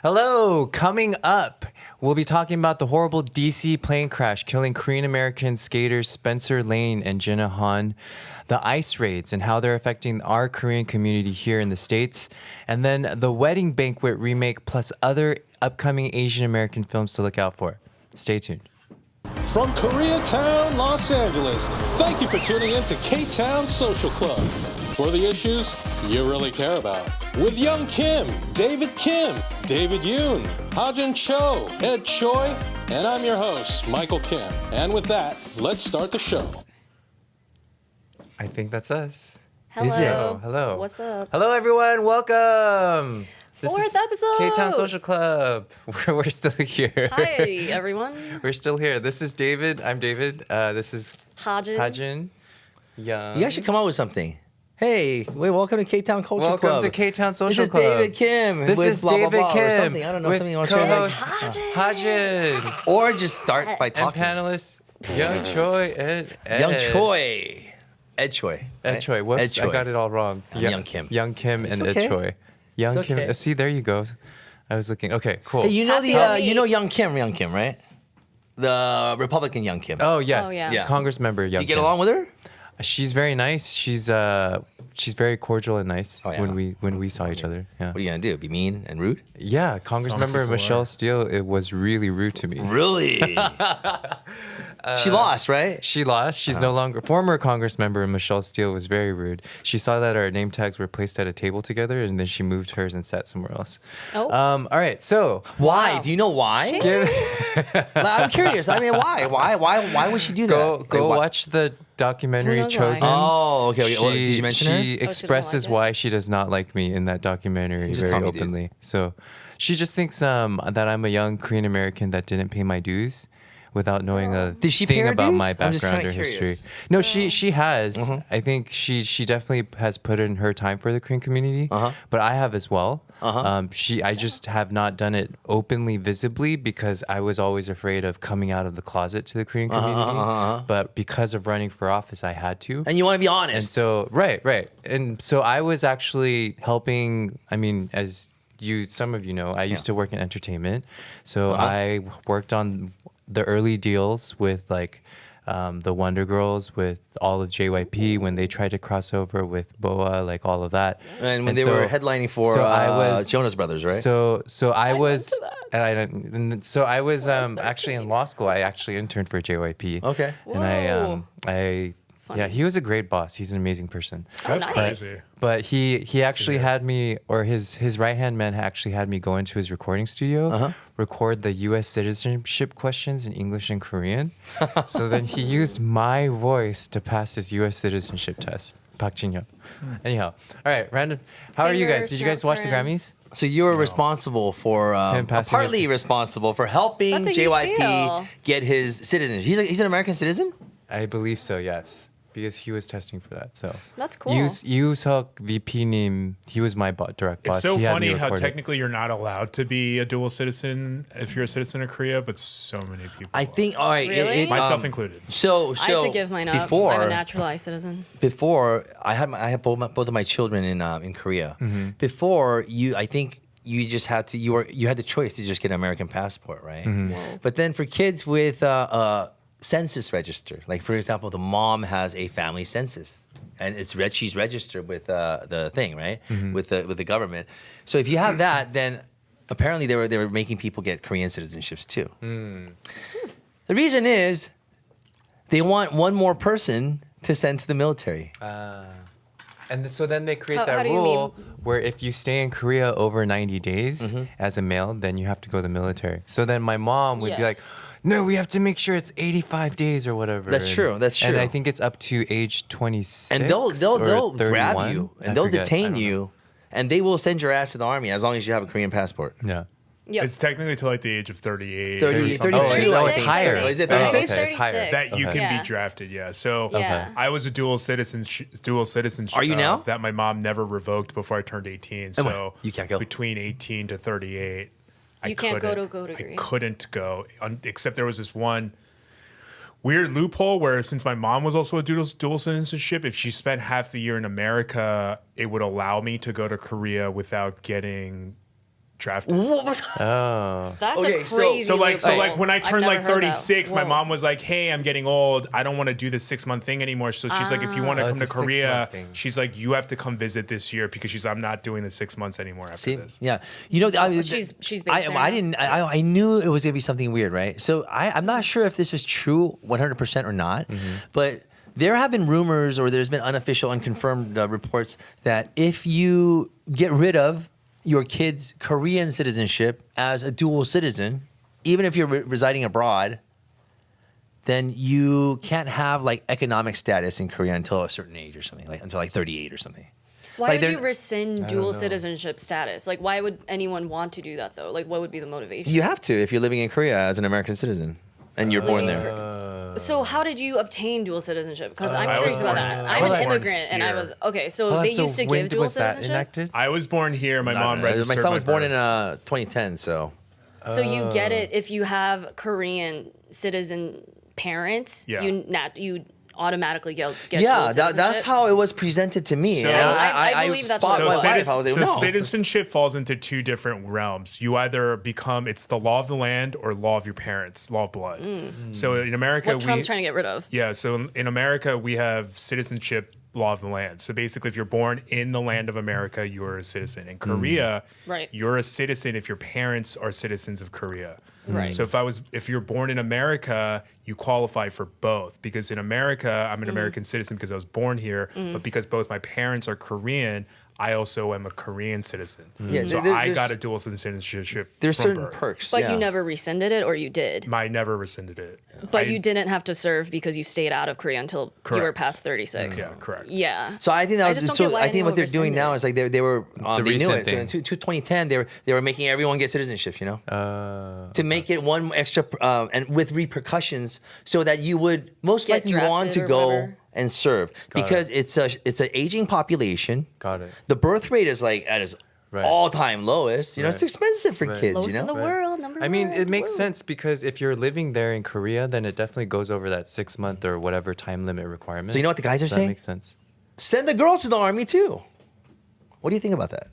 Hello, coming up, we'll be talking about the horrible DC plane crash killing Korean American skaters Spencer Lane and Jenna Han, the ICE raids and how they're affecting our Korean community here in the States, and then the Wedding Banquet remake plus other upcoming Asian American films to look out for. Stay tuned. From Koreatown, Los Angeles, thank you for tuning in to Ktown Social Club. For the issues you really care about. With Young Kim, David Yoon, Hajin Cho, Ed Choi, and I'm your host, Michael Kim. And with that, let's start the show. I think that's us. Hello. Hello. What's up? Hello, everyone. Welcome. This Fourth is episode. Ktown Social Club. We're still here. Hi, everyone. We're still here. This is David. I'm David. This is Hajin. Young. You guys should come up with something. Hey, welcome to Ktown Culture Club. Welcome to Ktown Social Club. This is David Kim. This is blah, David blah, blah, Kim. Or something. I don't know. With Something you want to co-host share. Hajin. Or just start by And talking. panelists Young Choi and Ed. Young Choi. Ed Choi. Ed right? Choi. Whoops, Ed Choi. I got it all wrong. Young Kim. Young Kim and okay. Ed Choi. Young It's Kim. okay. See, there you go. I was looking. Okay, cool. Hey, you know Happy the week. you know Young Kim, right? The Republican Young Kim. Oh yes, Oh, yeah. Yeah. Congress member Young Do you get Kim. along with her? She's very nice. She's very cordial and nice. Oh, yeah. When we saw each other. Yeah. What are you gonna do? Be mean and rude? Yeah, Congress Some member people Michelle are. Steele. It was really rude to me. Really? She lost, right? She lost. She's no longer former Congress member Michelle Steele was very rude. She saw that our name tags were placed at a table together, and then she moved hers and sat somewhere else. Oh. All right. So Why? Wow. Do you know why? I'm curious. I mean, why? Why would she do that? go Like, what? watch the documentary Who knows Chosen. why? Oh, okay. Well, did you mention her? She doesn't expresses like it? why she does not like me in that documentary Just very tell me, dude. openly. So she just thinks that I'm a young Korean American that didn't pay my dues without knowing a Did she pay thing her about dues? my I'm just background or kinda history. curious. No, she has. I think she definitely has put in her time for the Korean community, but I have as well. I just have not done it openly, visibly, because I was always afraid of coming out of the closet to the Korean community. But because of running for office, I had to. And you want to be And honest. so, right. And so I was actually helping, I mean, as some of you know, I used to work in entertainment. So I worked on the early deals with like the Wonder Girls, with all of JYP when they tried to cross over with BoA, like all of that. And when they so- were headlining for so I was- Jonas Brothers, right? So I was, to that. and I didn't. And so I was actually in law school. I actually interned for JYP. Okay. And Whoa. yeah, he was a great boss. He's an amazing person. That's nice. crazy. But he actually had me, or his right hand man actually had me go into his recording studio, record the U.S. citizenship questions in English and Korean. So then he used my voice to pass his U.S. citizenship test. Park Jin-hyuk. Anyhow, all right, random. How are you guys? Finger Did you guys snaps watch for the him. Grammys? So you were responsible for, Him passing partly his- responsible for helping That's a huge JYP deal. get his citizenship. He's an American citizen? I believe so. Yes. Because he was testing for that, so That's cool. Yuseok VP-님, he was my direct boss. It's so He had me funny how record it. technically you're not allowed to be a dual citizen if you're a citizen of Korea, but so many people. I think, all right. Really? myself included. So I have to give mine up. before, I'm a naturalized citizen. before I had both of my children in Korea. Mm-hmm. Before I think you just had to you had the choice to just get an American passport, right? Mm-hmm. But then for kids with census register, like for example, the mom has a family census, and she's registered with the thing, right? Mm-hmm. With the government. So if you have that, then apparently they were making people get Korean citizenships too. Mm. The reason is they want one more person to send to the military. And so then they create How that do you rule where if you stay in Korea over 90 days Mm-hmm. as a male, then you have to go to the military. So then my mom would be like, Yes. no, we have to make sure it's 85 days or whatever. That's true, that's And true. I think it's up to age 26 And they'll or grab 31. you I and they'll forget. I detain don't you, and they will send your ass to the army as long as you have a Korean passport. know. Yeah. Yep. It's technically to like the age of 38. 30, or something. 32, Oh, I it's think. higher. Is it Oh, 36? okay, it's higher. That you Okay. can Yeah. be drafted, yeah. So Yeah. I was a dual citizen. Are you now? That my mom never revoked before I turned 18. So you can't go? between 18 to 38. You can't go to I Korea. couldn't go, except there was this one weird loophole where since my mom was also a dual citizenship, if she spent half the year in America, it would allow me to go to Korea without getting drafted. Oh. That's Okay, a so- crazy So like loophole. when I I've turned never like heard that. 36, my Whoa. mom was like, "Hey, I'm getting old. I don't want to do the 6-month thing anymore." So she's like, "If you want to Oh, come to it's a Korea, 6-month thing. she's like, you have to come visit this year because I'm not doing the 6 months anymore after See, this." yeah, you know, She's based I, there I now. didn't. I knew it was gonna be something weird, right? So I'm not sure if this is true 100% or not, but there have been rumors or there's been unofficial, unconfirmed reports that if you get rid of your kid's Korean citizenship as a dual citizen, even if you're residing abroad, then you can't have like economic status in Korea until a certain age or something, like until like 38 or something. Why Like, would they're- you rescind dual citizenship status? Like, why would anyone want to do that though? Like, what would be the motivation? You have to if you're living in Korea as an American citizen and you're born Living in there. So how did you obtain dual citizenship? Because I'm I was curious about born- that. I I'm was an born immigrant, and I here. was okay. So Hold on, they used to when give dual was that citizenship. enacted? I was born here. My mom registered My son was born birth. in 2010, so So you get it if you have Korean citizen parents. Yeah. You automatically get yeah, dual that's citizenship? how it was presented to me. So- and I believe that's fought what my it life. was. I was like, So no. citizenship falls into two different realms. You either become it's the law of the land or law of your parents, law of blood. So in America, What Trump's trying to get rid of. yeah. So in America, we have citizenship law of the land. So basically, if you're born in the land of America, you're a citizen. In Korea, Right. you're a citizen if your parents are citizens of Korea. Right. So if you're born in America, you qualify for both because in America, I'm an American citizen because I was born here, but because both my parents are Korean, I also am a Korean citizen. Yeah, So there- I there's- got a dual citizenship There's from certain birth. perks. But yeah. you never rescinded it, or you did. I never rescinded it. But you didn't have to serve because you stayed out of Korea until you were Correct. past 36. Yeah, correct. Yeah. So I think that I was just don't so. get why I think anyone what they're doing rescinded now it. is like they were a they knew recent it. So in thing. 2010 they were making everyone get citizenships. You know, to make it one extra and with repercussions, so that you would most Get likely want drafted to or go whatever. and serve because it's an aging population. Got it. The birth rate is like at its Right. all-time lowest. You know, it's Right. too expensive for Right. kids. Lowest you in know, the world, number I mean, one. it makes Woo. sense because if you're living there in Korea, then it definitely goes over that 6-month or whatever time limit requirement. So you know what the guys are So saying? That makes sense. send the girls to the army too. What do you think about that?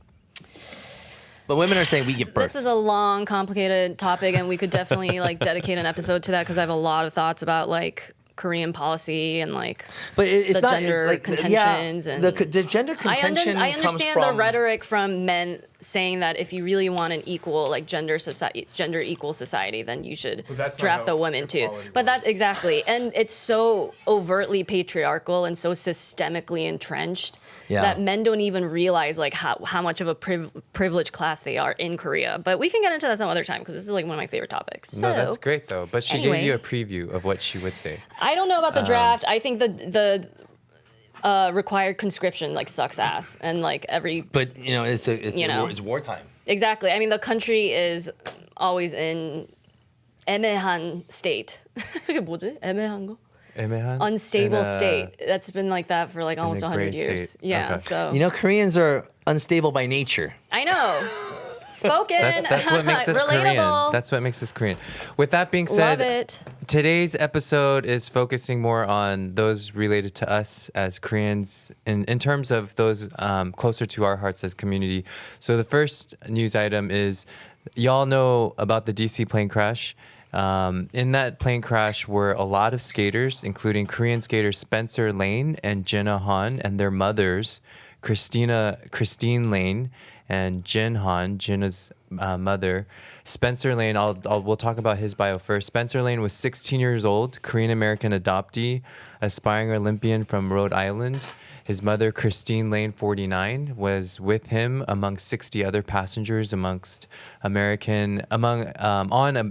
But women are saying we give birth. This is a long, complicated topic, and we could definitely like dedicate an episode to that because I have a lot of thoughts about like Korean policy and like But it's the not gender it's like, contentions and the gender contention. I comes understand from, the rhetoric from men saying that if you really want an equal like gender equal society, then you should But that's not draft how the women too. equality But that works. exactly, and it's so overtly patriarchal and so systemically entrenched Yeah. that men don't even realize like how much of a privileged class they are in Korea. But we can get into that some other time because this is like one of my favorite topics. No, So, that's great though. But she anyway. gave you a preview of what she would say. I don't know about the draft. I think the required conscription like sucks ass and like every But you know, You know. it's wartime. exactly. I mean, the country is always in 애매한 state. 그게 뭐지? 애매한 거? 애매한? Unstable In a- state. That's been like that for like almost a 100 gray years. state. Yeah. Okay. So You know, Koreans are unstable by nature. I know. Spoken. That's what makes us Korean. Relatable. That's what makes us Korean. With that being Love said, it. today's episode is focusing more on those related to us as Koreans in terms of those closer to our hearts as community. So the first news item is y'all know about the DC plane crash. In that plane crash were a lot of skaters, including Korean skaters Spencer Lane and Jenna Han and their mothers, Christine Lane and Jin Han, Jenna's mother. Spencer Lane, we'll talk about his bio first. Spencer Lane was 16 years old, Korean American adoptee, aspiring Olympian from Rhode Island. His mother, Christine Lane, 49, was with him among 60 other passengers on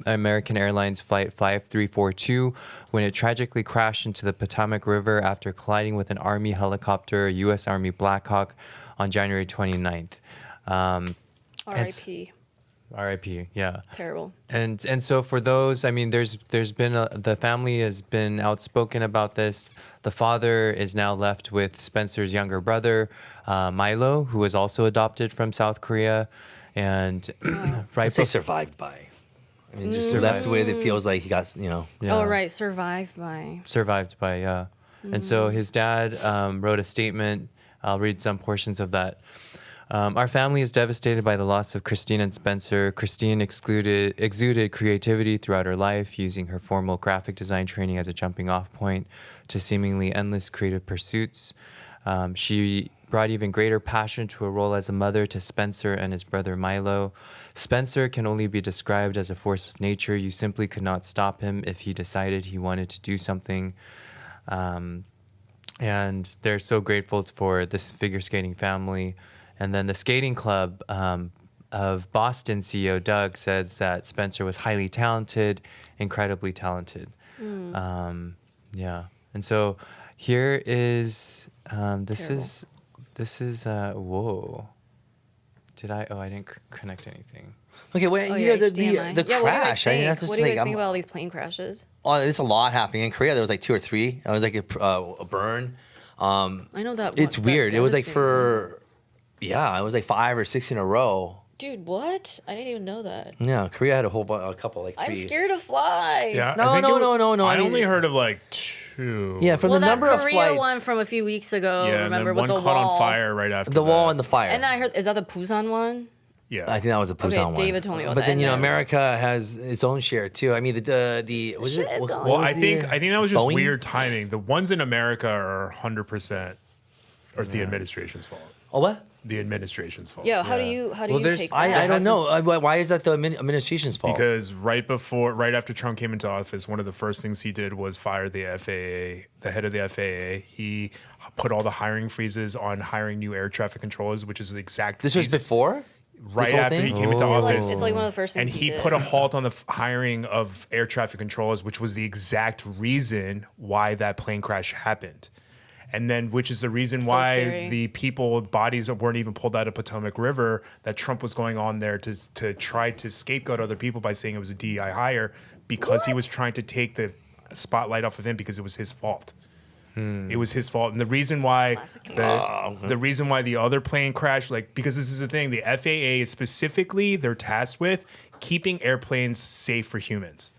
American Airlines flight 5342 when it tragically crashed into the Potomac River after colliding with an Army helicopter, a U.S. Army Black Hawk, on January 29th. R.I.P. R.I.P. Yeah. Terrible. And so for those, I mean, there's been the family has been outspoken about this. The father is now left with Spencer's younger brother, Milo, who was also adopted from South Korea, and right I'd say bef- survived by. I mean, just left with it feels like he got, you know. yeah, Oh, right. Survived by. survived by And so his dad wrote a statement. I'll read some portions of that. Our family is devastated by the loss of Christine and Spencer. Christine exuded creativity throughout her life, using her formal graphic design training as a jumping off point to seemingly endless creative pursuits. She brought even greater passion to her role as a mother to Spencer and his brother Milo. Spencer can only be described as a force of nature. You simply could not stop him if he decided he wanted to do something. And they're so grateful for this figure skating family. And then the skating club of Boston CEO Doug says that Spencer was highly talented, incredibly talented. Yeah. And so here is, this is whoa. I didn't connect anything. Okay, well, Oh, yeah, the HDMI. crash. What do you guys think? That's just What do you like, guys think about all these plane crashes? oh, there's a lot happening in Korea. There was like 2 or 3. It was like a burn. I know that. It's weird. It was like devastating. it was like 5 or 6 in a row. Dude, what? I didn't even know that. Yeah, Korea had a couple, like 3. I'm scared to fly. Yeah. No, I think no. I I mean- only heard of like 2. Yeah, from Well, the that number of Korea flights, one from a few weeks ago. Yeah, Remember and then with one the caught wall. on fire right after the wall that. and the fire. And then I heard, is that the Busan one? Yeah. I think that was the Busan one. David told me about but that, then and then- America has its own share too. I mean the was Shit it? is what- going what Well, was I think that was just Boeing? weird timing. The ones in America are 100% the administration's fault. Oh what? The administration's fault. Yo, how do you there's- take that? I don't know. Why is that the administration's fault? Because right after Trump came into office, one of the first things he did was fire the FAA, the head of the FAA. He put all the hiring freezes on hiring new air traffic controllers, which is the exact. This was reason- before. right this whole after thing? he came into Oh. Like, office. it's like one of the first things And he did. put a halt on the hiring of air traffic controllers, which was the exact reason why that plane crash happened. And then, which is the reason So why scary. the bodies weren't even pulled out of Potomac River, that Trump was going on there to try to scapegoat other people by saying it was a DEI hire, because he was trying to take the spotlight off of him because it was his fault. It was his fault. And the reason why the reason why the other plane crashed, because this is the thing, the FAA is specifically, they're tasked with keeping airplanes safe for humans.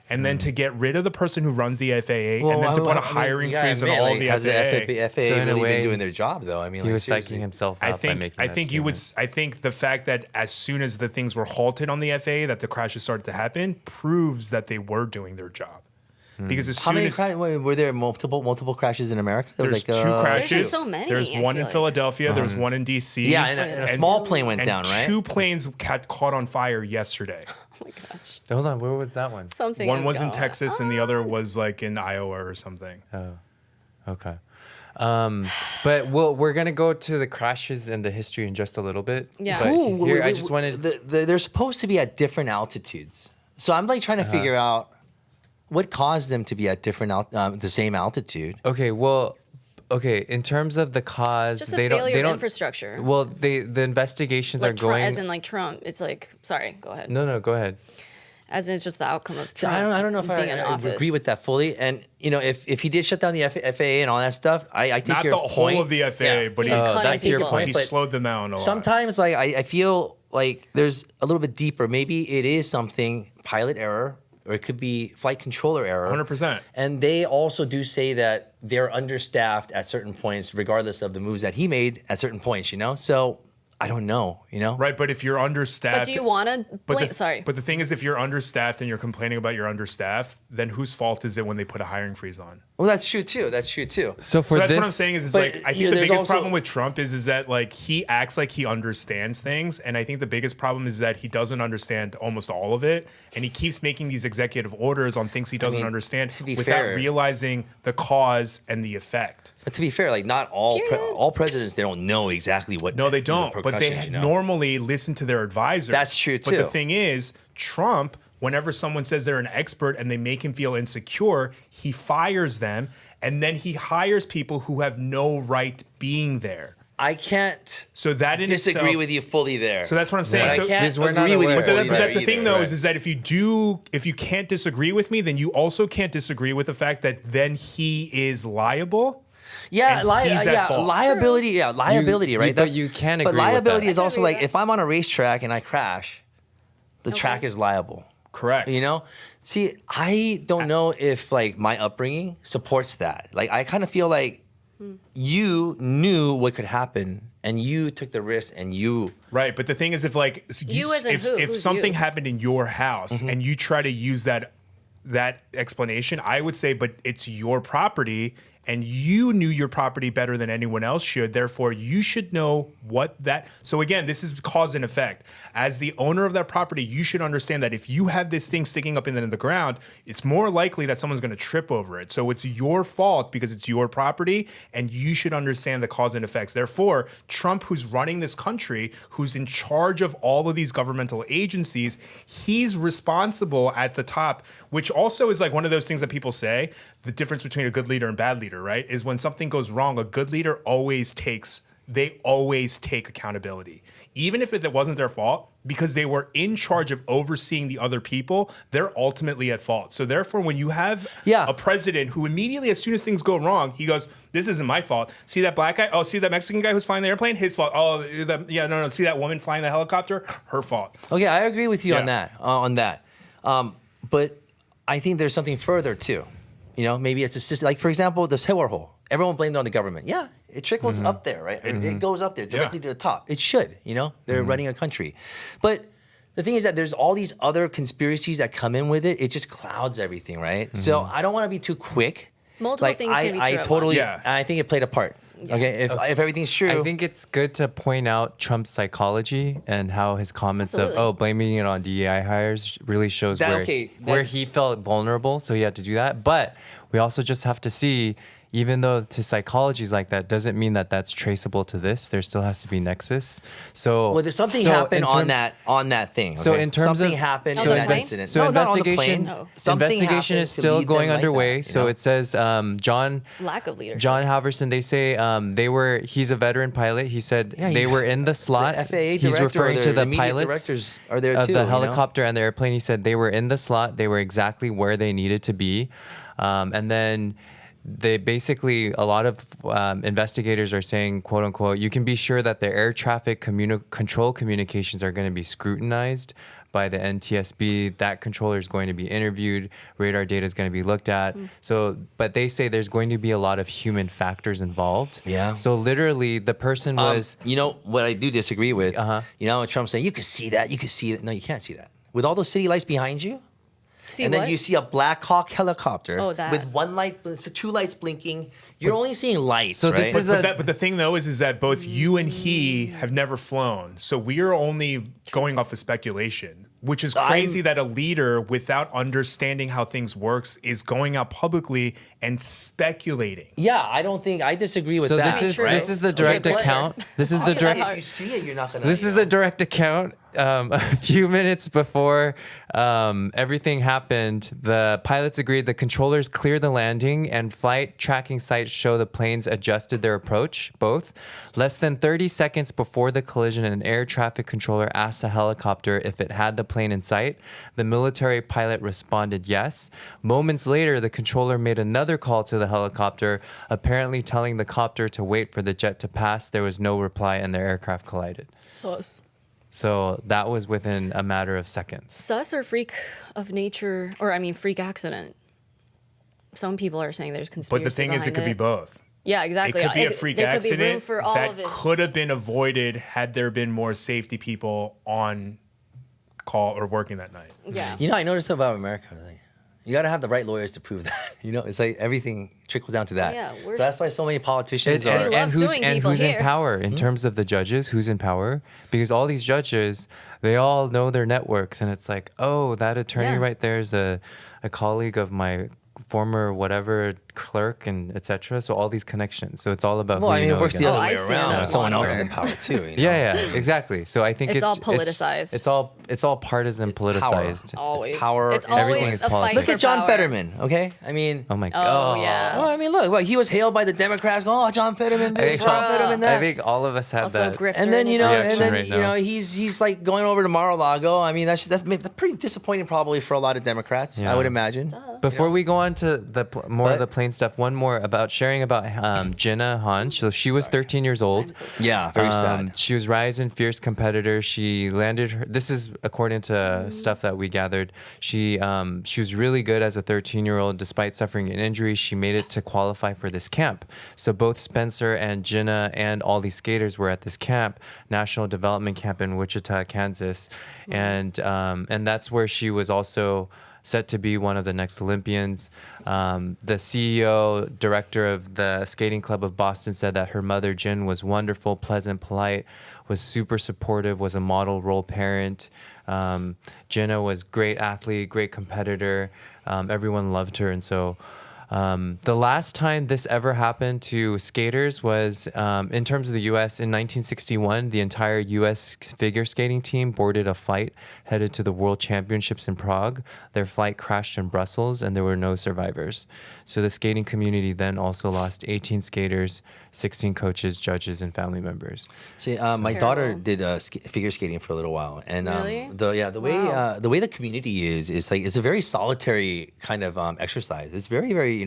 And then to get rid of the person who runs the FAA, and then to put a hiring freeze on all the has FAA. the FAA So in a really way, been doing their job though? I mean, He like, was seriously. psyching himself I up by making think that statement. I think the fact that as soon as the things were halted on the FAA, that the crashes started to happen, proves that they were doing their job. Because as How soon many as were there multiple crashes in America? There there's was 2 crashes, There's been so many, there's I one feel in like. Philadelphia, there's one in DC. Yeah, and a small plane went and down, right? 2 planes got caught on fire yesterday. Oh my gosh. Hold on, where was that one? Something. One is was in going Texas, and the other was like in Iowa or something. Okay. But we're gonna go to the crashes and the history in just a little bit. Yeah. But Ooh, here, I just wanted. They're supposed to be at different altitudes, so I'm like trying to figure out what caused them to be at the same altitude. Okay, well, in terms of the cause, Just a they don't. failure They of don't. infrastructure. Well, the investigations Like are going. as in like Trump. It's like, sorry, go ahead. No, go ahead. As in it's just the outcome of So Trump. I don't know if being in I office. agree with that fully. And if he did shut down the FAA and all that stuff, I take Not your the point. whole of the FAA, Yeah. but He's he, just cutting that's your people. point. he but slowed them down a lot. Sometimes, like I feel like there's a little bit deeper. Maybe it is something pilot error, or it could be flight controller error. 100%. And they also do say that they're understaffed at certain points, regardless of the moves that he made at certain points. So I don't know. Right, but if you're understaffed, But do you want to blame? Sorry. But the thing is, if you're understaffed and you're complaining about you're understaffed, then whose fault is it when they put a hiring freeze on? Well, that's true too. So for So that's this, what I'm saying is but, like I you think know, the there's biggest also- problem with Trump is that like he acts like he understands things, and I think the biggest problem is that he doesn't understand almost all of it, and he keeps making these executive orders on things he doesn't understand to be without fair- realizing the cause and the effect. But to be fair, like not all Period. all presidents, they don't know exactly what. No, they the don't. But they repercussions, normally listen to their advisors. That's true, But the too. thing is, Trump, whenever someone says they're an expert and they make him feel insecure, he fires them, and then he hires people who have no right being there. I can't So that in disagree itself, with you fully there. So that's what I'm saying. But So, I can't because we're not agree with you aware. fully but that's there the thing, either. though, is that if you can't disagree with me, then you also can't disagree with the fact that then he is liable. Yeah, and he's at fault. liability. Yeah, liability, right? but you can But agree with liability that. is I can also agree like with if I'm on a racetrack and I crash, the track is liable. Correct. See, I don't know if like my upbringing supports that. Like I kind of feel like you knew what could happen, and you took the risk, and you. Right, but the thing is, if You as in if, who? if Who's something you? happened in your house and you try to use that explanation, I would say, but it's your property and you knew your property better than anyone else should. Therefore, you should know what that. So again, this is cause and effect. As the owner of that property, you should understand that if you have this thing sticking up in the ground, it's more likely that someone's going to trip over it. So it's your fault because it's your property, and you should understand the cause and effects. Therefore, Trump, who's running this country, who's in charge of all of these governmental agencies, he's responsible at the top, which also is like one of those things that people say, the difference between a good leader and bad leader, right? Is when something goes wrong, a good leader always take accountability. Even if it wasn't their fault, because they were in charge of overseeing the other people, they're ultimately at fault. So therefore, when you have a president who immediately, as soon as things go wrong, he goes, this isn't my fault. See that black guy? Oh, see that Mexican guy who's flying the airplane? His fault. Oh, no. See that woman flying the helicopter? Her fault. Okay, I agree with you on that. But I think there's something further too. You know, maybe it's a system. Like, for example, the Sewar hole. Everyone blamed it on the government. Yeah, it trickles up there, right? It goes up there directly to the top. It should, you know? They're running a country. But the thing is that there's all these other conspiracies that come in with it. It just clouds everything, right? So I don't want to be too quick. Multiple things can be true at totally, once. I think it played a part. Okay, if everything's true. I think it's good to point out Trump's psychology and how his comments Absolutely. of blaming it on DEI hires really shows where he felt vulnerable, so he had to do that. But we also just have to see, even though his psychology is like that, doesn't mean that that's traceable to this. There still has to be nexus. So there's something happened on that thing. Okay? So in terms something of happened On in the that plane? incident. So No, not on the investigation plane. No. Something investigation is happened to still lead going them like underway. that, you So know? it says John Lack of leadership. John Halverson, they say he's a veteran pilot. He said they were in the slot. The FAA He's director referring or to the the immediate pilots directors are there of too, the you know? helicopter and the airplane. He said they were in the slot. They were exactly where they needed to be. And then they basically, a lot of investigators are saying, quote unquote, you can be sure that the air traffic control communications are going to be scrutinized by the NTSB. That controller is going to be interviewed. Radar data is going to be looked at. So, but they say there's going to be a lot of human factors involved. Yeah. So literally, the person was. You know what I do disagree with? You know, Trump saying you can see that, you can see it. No, you can't see that. With all those city lights behind you, See and what? then you see a Black Hawk helicopter that. with one light, so two lights blinking. You're only seeing lights. So right? this is But the thing though is that both you and he have never flown, so we are only going off of speculation, which is crazy that a leader without understanding how things works is going out publicly and speculating. Yeah, I disagree with So that. this is the direct Okay, account. This is the Obviously, direct. if you see it, you're not gonna. This is the direct account. A few minutes before everything happened, the pilots agreed the controllers cleared the landing and flight tracking sites show the planes adjusted their approach, both. Less than 30 seconds before the collision, an air traffic controller asked the helicopter if it had the plane in sight. The military pilot responded yes. Moments later, the controller made another call to the helicopter, apparently telling the copter to wait for the jet to pass. There was no reply and their aircraft collided. Sus. So that was within a matter of seconds. Sus or freak of nature, or I mean, freak accident. Some people are saying there's conspiracy. But the thing is, it could be both. Yeah, exactly. It could be a freak there could be room accident for all that of this. could have been avoided had there been more safety people on call or working that night. Yeah. You know, I noticed about America. Like, you got to have the right lawyers to prove that. You know, it's like everything trickles down to that. Yeah, so that's why so many politicians We are. love suing people who's here. in power in terms of the judges, who's in power, because all these judges, they all know their networks, and it's like, oh, that attorney Yeah. right there is a colleague of my former whatever clerk and etc. So all these connections. So it's all about. Well, who I you mean, it know works the again. other way I see around. enough Someone else is monster. in power too. You know? Yeah, exactly. So I think It's all politicized. It's all partisan, It's power. politicized. Always. It's power. It's Everything always is a fight politics. Look for at John power. Fetterman. Okay, I mean. Oh my Oh, god. yeah. Well, I mean, look, he was hailed by the Democrats. Oh, John Fetterman this, John Fetterman that. I think all of us had Also that. grifter. And then in you his know, own reaction and then right you now. know, he's like going over to Mar-a-Lago. I mean, that's pretty disappointing probably for a lot of Democrats. Yeah. I would imagine. Before we go on on to more of the plain stuff. One more about sharing about Jenna Han. So she was 13 years old. Yeah, very sad. She was rising fierce competitor. She landed her. This is according to stuff that we gathered. She was really good as a 13-year-old. Despite suffering an injury, she made it to qualify for this camp. So both Spencer and Jenna and all these skaters were at this camp, National Development Camp in Wichita, Kansas, and that's where she was also set to be one of the next Olympians. The CEO, director of the Skating Club of Boston, said that her mother, Jen, was wonderful, pleasant, polite, was super supportive, was a model role parent. Jenna was great athlete, great competitor. Everyone loved her. And so the last time this ever happened to skaters was, in terms of the U.S., in 1961, the entire U.S. figure skating team boarded a flight headed to the World Championships in Prague. Their flight crashed in Brussels, and there were no survivors. So the skating community then also lost 18 skaters, 16 coaches, judges, and family members. See, my daughter did figure skating for a little while, and Really? the way the community is like it's a very solitary kind of exercise. It's very very you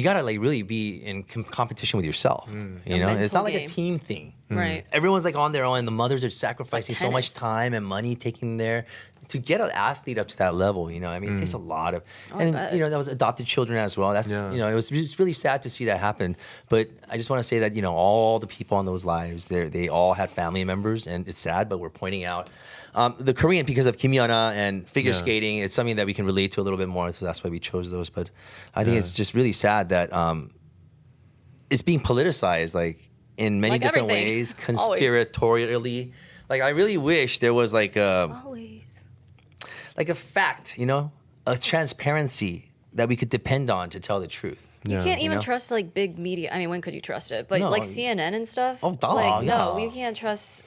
gotta like really be in competition with yourself. You know, it's not like game. a team thing. Right. Everyone's like on their own. The mothers are sacrificing so much tennis. time and money taking there to get an athlete up to that level. You know, I mean, it takes a lot of, and bet. that was adopted children as well. That's it was just really sad to see that happen. But I just want to say that all the people on those lives, they all had family members, and it's sad. But we're pointing out the Korean because of Kim Yeona and figure skating. It's something that we can relate to a little bit more, so that's why we chose those. But I think it's just really sad that it's being politicized, like in many Like different everything. ways, Always. conspiratorially. Like I really wish there was like Always. a fact, a transparency that we could depend on to tell the truth. You can't even know? trust like big media. I mean, when could you trust it? But No. like CNN and stuff. Oh, duh, like, no, yeah. you can't trust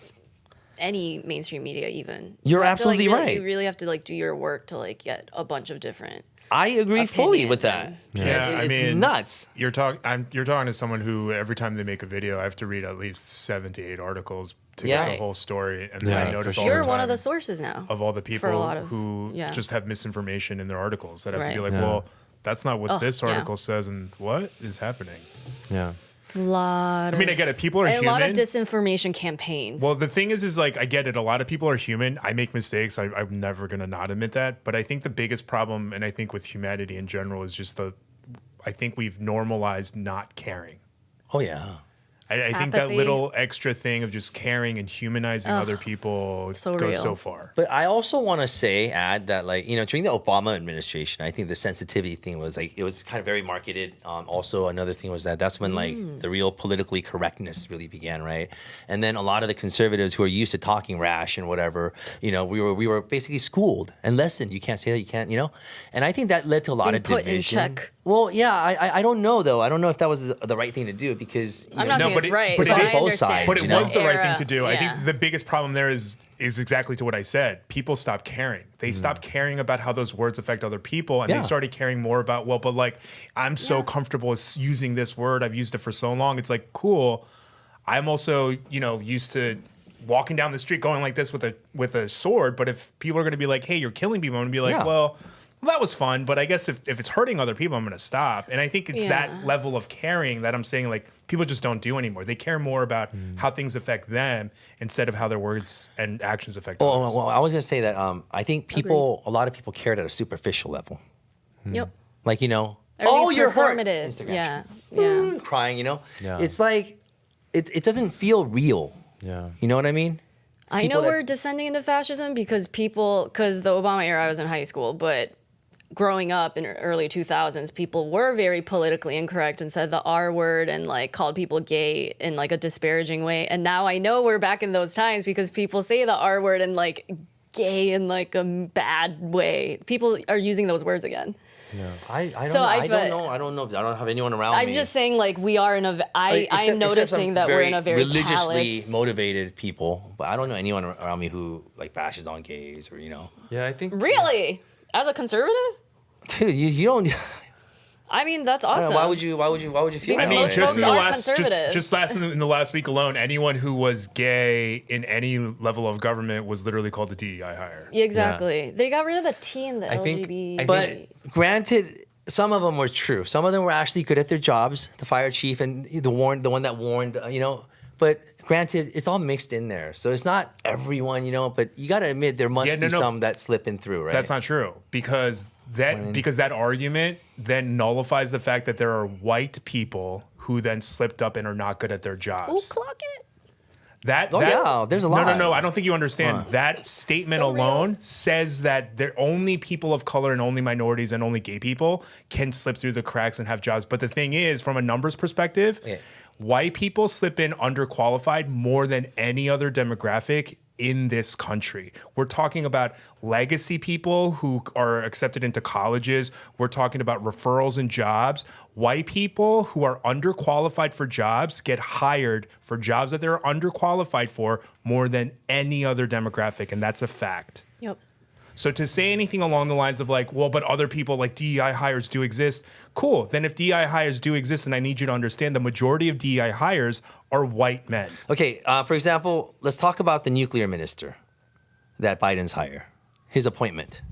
any mainstream media even. You're You have to, like, absolutely really- right. You really have to like do your work to like get a bunch of different. I agree fully with that. Opinions Yeah, It's I mean, nuts. You're talking to someone who every time they make a video, I have to read at least 7 to 8 articles to Yeah. get the whole story, and then Yeah, I for notice sure. all You're the one of time the sources now. of all the for a people lot of- who yeah. just have misinformation in their articles that have to be Right. like, well, that's not what Oh, this yeah. article says, and what is happening? Yeah. I mean, I get it. People are a lot of human. disinformation campaigns. Well, the thing is like, I get it. A lot of people are human. I make mistakes. I'm never going to not admit that. But I think the biggest problem, and I think with humanity in general, is just I think we've normalized not caring. Oh yeah. I think that Apathy. little extra thing of just caring and humanizing other people so goes real. so far. But I also want to add that during the Obama administration, I think the sensitivity thing was it was kind of very marketed. Also, another thing was that's when the real politically correctness really began, right? And then a lot of the conservatives who are used to talking rash and whatever, we were basically schooled and lessoned. You can't say that, you can't, And I think that led to a lot Being of put in division. check. Well, yeah, I don't know though. I don't know if that was the right thing to do because I'm not No, saying but it's it- right, but but it- I both understand. sides, But it was the right thing to do. I Yeah. think the biggest problem there is exactly to what I said. People stopped caring. They stopped caring about how those words affect other people, and Yeah. they started caring more about, I'm so comfortable with using this word. I've used it for so long. It's like, cool. I'm also, used to walking down the street going like this with a sword. But if people are going to be like, hey, you're killing people, I'm going to be like, Yeah. well, that was fun, but I guess if it's hurting other people, I'm going to stop. And I think it's that level of caring that I'm saying, like, people just don't do anymore. They care more about how things affect them instead of how their words and actions affect others. Well, I was going to say that I think a lot of people cared at a superficial level. Yep. Like, Everything's you're hurt. performative. Instagram. Yeah. Crying, Yeah. It's like, it doesn't feel real. Yeah. You know what I mean? I People know that- we're descending into fascism because the Obama era, I was in high school, but growing up in early 2000s, people were very politically incorrect and said the R word and like called people gay in like a disparaging way. And now I know we're back in those times because people say the R word and like gay in like a bad way. People are using those words again. I don't So know. I feel- I don't know. I don't have anyone around me. I'm just saying like we are in a, I'm Except noticing some that we're in a very religiously callous, motivated people, but I don't know anyone around me who like bashes on gays or Yeah, I think. Really? As a conservative? Dude, you don't. I mean, that's I don't awesome. know, why would you feel Because that way? most folks are conservative. In the last week alone, anyone who was gay in any level of government was literally called a DEI hire. Yeah, exactly. They got rid of the T in the I think- LGBT. But granted, some of them were true. Some of them were actually good at their jobs. The fire chief and the one that warned, But granted, it's all mixed in there, so it's not everyone, But you got to admit there must be some that slip in through, right? That's not true because that argument then nullifies the fact that there are white people who then slipped up and are not good at their jobs. Ooh, clock it. Yeah, there's a lot. No, I don't think you understand. That statement So alone real. says that only people of color and only minorities and only gay people can slip through the cracks and have jobs. But the thing is, from a numbers perspective, white people slip in underqualified more than any other demographic in this country. We're talking about legacy people who are accepted into colleges. We're talking about referrals and jobs. White people who are underqualified for jobs get hired for jobs that they're underqualified for more than any other demographic, and that's a fact. Yep. So to say anything along the lines of like, well, but other people like DEI hires do exist, cool. Then if DEI hires do exist, and I need you to understand the majority of DEI hires are white men. Okay, for example, let's talk about the nuclear minister that Biden's hire, his appointment.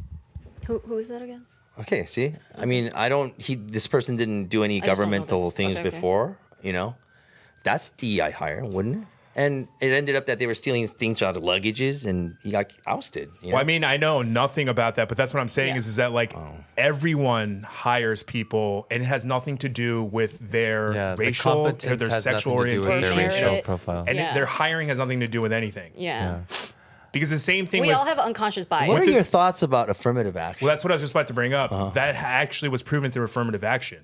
Who is that again? Okay, see? I mean, this person didn't do any I just don't know governmental this. things Okay. before, That's DEI hire, wouldn't it? And it ended up that they were stealing things out of luggages and he got ousted. Well, I mean, I know nothing about that, but that's what I'm saying Yeah. is that like everyone hires people and it has nothing to do with their Yeah, the racial or competence their has sexual nothing to do with orientation. their racial Merit. profile. And Yeah. their hiring has nothing to do with anything. Yeah. Because the same thing We with all have unconscious bias. What are this- your thoughts about affirmative action? Well, that's what I was just about to bring up. That actually was proven through affirmative action.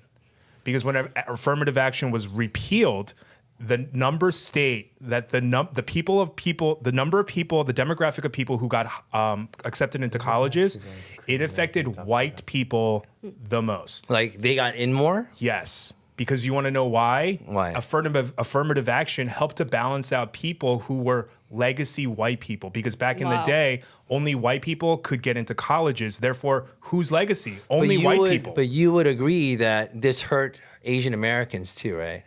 Because when affirmative action was repealed, the numbers state that the number of people, the demographic of people who got accepted into colleges, it affected white people the most. Like they got in more? Yes. Because you want to know why? Why? Affirmative action helped to balance out people who were legacy white people. Because back in the Wow. day, only white people could get into colleges. Therefore, whose legacy? Only white people. But you would agree that this hurt Asian Americans too, right?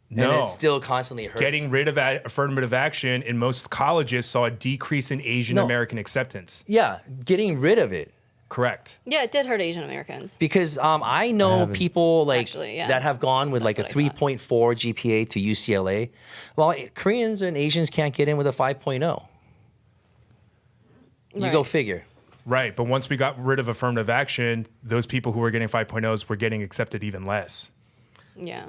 No. And it still constantly hurts. Getting rid of affirmative action in most colleges saw a decrease in Asian American acceptance. Yeah, getting rid of it. Correct. Yeah, it did hurt Asian Americans. Because I know people Actually, yeah. that have gone with like a That's what I thought. 3.4 GPA to UCLA. Well, Koreans and Asians can't get in with a 5.0. You go Right. figure. Right. But once we got rid of affirmative action, those people who were getting 5.0s were getting accepted even less. Yeah.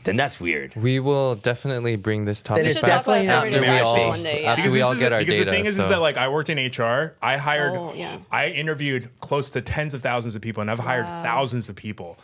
Then that's weird. We will definitely bring this topic it's We should talk about definitely after affirmative we action all one day. Yeah. after we all get our because data. the thing is so. that like I worked in HR. I hired, Oh, yeah. I interviewed close to tens of thousands of people, and I've hired thousands of people.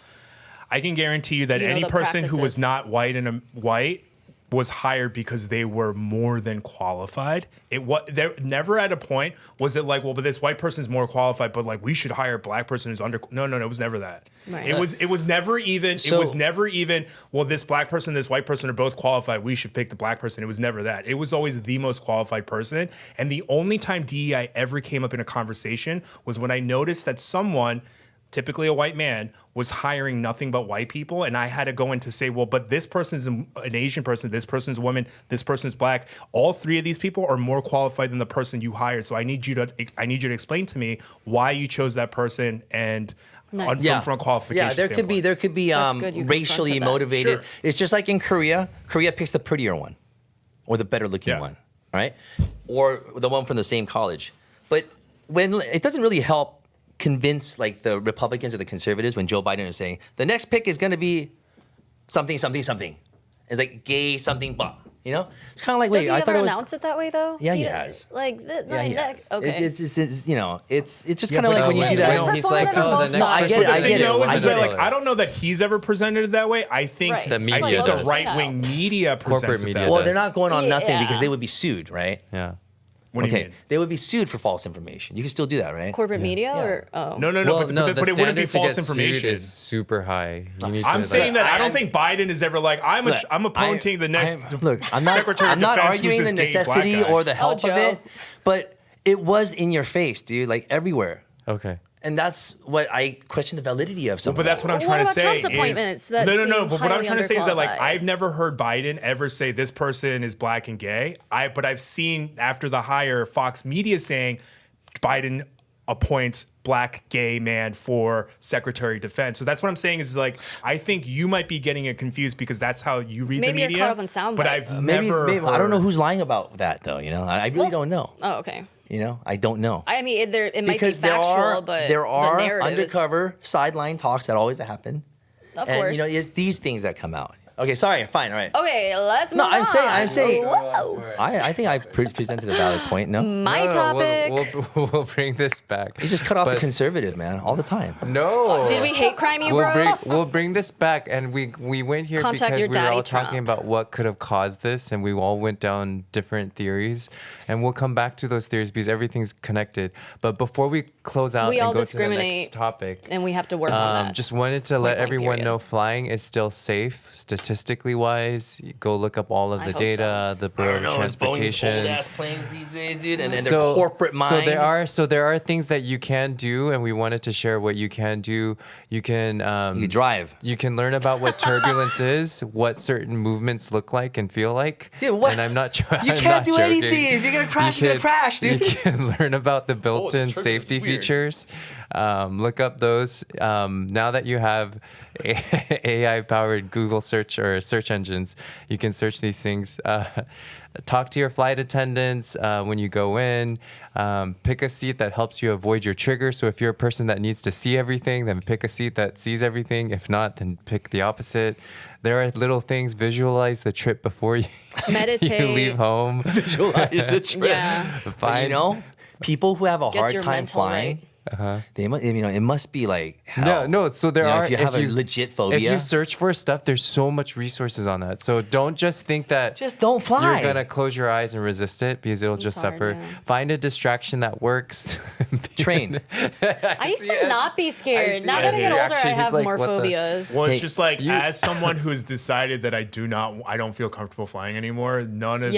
I can guarantee you that You know any the person who was practices. not white was hired because they were more than qualified. There never at a point was it like, well, but this white person is more qualified, but like we should hire a black person who's under. No, it was never that. Right. It was never even. So- it was never even. Well, this black person, this white person are both qualified. We should pick the black person. It was never that. It was always the most qualified person. And the only time DEI ever came up in a conversation was when I noticed that someone, typically a white man, was hiring nothing but white people. And I had to go in to say, well, but this person's an Asian person, this person's a woman, this person's black. All three of these people are more qualified than the person you hired. So I need you to explain to me why you chose that person and Nice. from a qualification Yeah, there could be That's good you racially confronted that. motivated. Sure. It's just like in Korea. Korea picks the prettier one, or the better looking Yeah. one, right? Or the one from the same college. But when it doesn't really help convince like the Republicans or the conservatives when Joe Biden is saying the next pick is going to be something. It's like gay something, blah. It's kind of like Does wait, he I ever thought it was. next it that way though? Yeah, he has. Like Yeah, he next. has. Okay. It's just Yeah, kind of but like when you when- do that. when he's like, Performative oh, the on next both I sides. get it, But I the get thing, it. though, I is that get like it. I don't know that he's ever presented it that way. I think Right. The media I think the does. right wing media presents Corporate it media that does. way. Well, they're not going on nothing because Yeah. they would be sued, right? Yeah. What do you Okay, mean? they would be sued for false information. You can still do that, right? Corporate media Yeah. or oh. No, Well, but, no, but, the but it wouldn't be standard to false get sued information. is super high. You need I'm to, saying like, that I don't I'm- think Biden is ever like I'm opposing the next I'm not, Secretary I'm of not Defense arguing who's the this gay black necessity guy. or the help of Joe. it, but it was in your face, dude, like everywhere. Okay. And that's what I question the validity of some. But that's what I'm Well, trying what to about say. Trump's appointments that No. seem But what I'm highly trying to say is that like underqualified? I've never heard Biden ever say this person is black and gay. But I've seen after the hire Fox Media saying Biden appoints black gay man for Secretary of Defense. So that's what I'm saying is like I think you might be getting it confused because that's how you read Maybe the you're media. caught up on sound but bites. I've maybe, never. I don't know heard- who's lying about that though. You know, I really don't know. Oh, okay. You know, I don't know. I mean, it might Because be factual, but there the are narrative is, undercover sideline talks that always happen. of And course. you know, it's these things that come out. Okay, sorry, fine, all right. Okay, let's move No, on. I'm saying- Whoa. I think I presented a valid point. No, My No, topic. We'll bring this back. you just cut off the But- conservative man all the time. No. Did we hate crime you, We'll bro? bring this back, and we went here Contact because your we were daddy, all talking Trump. about what could have caused this, and we all went down different theories, and we'll come back to those theories because everything's connected. But before we close out We and all go to the discriminate, next topic, and we have to work on that. just wanted to let blank everyone period. know flying is still safe statistically wise. You go look up all of I the hope data, the Bureau of Transportation. Old ass planes these days, dude, and then So- their corporate mind. So there are things that you can do, and we wanted to share what you can do. You can you drive. You can learn about what turbulence is, what certain movements look like and feel like. Dude, what? And I'm not. You I'm can't not do joking. anything. If you're gonna crash, you're gonna crash, dude. You can learn about the built-in turbulence, safety weird. features. Look up those. Now that you have AI-powered Google search or search engines, you can search these things. Talk to your flight attendants when you go in. Pick a seat that helps you avoid your trigger. So if you're a person that needs to see everything, then pick a seat that sees everything. If not, then pick the opposite. There are little things. Visualize the trip before you, Meditate. you leave home. Visualize the trip. Yeah. But you know, people who have a Get hard your time mental flying, they must, you know, it must be like hell. No. So there You know, are. if you have a legit phobia, if you search for stuff, there's so much resources on that. So don't just think that just don't fly. you're gonna close your eyes and resist it because it'll just hard, suffer. yeah. Find a distraction that works. Train. I used to not be scared. see Now that I Ed's get older, I reaction. He's have like, more what the- phobias. Well, it's Hey, just like as someone who has decided that I don't feel comfortable flying anymore. None of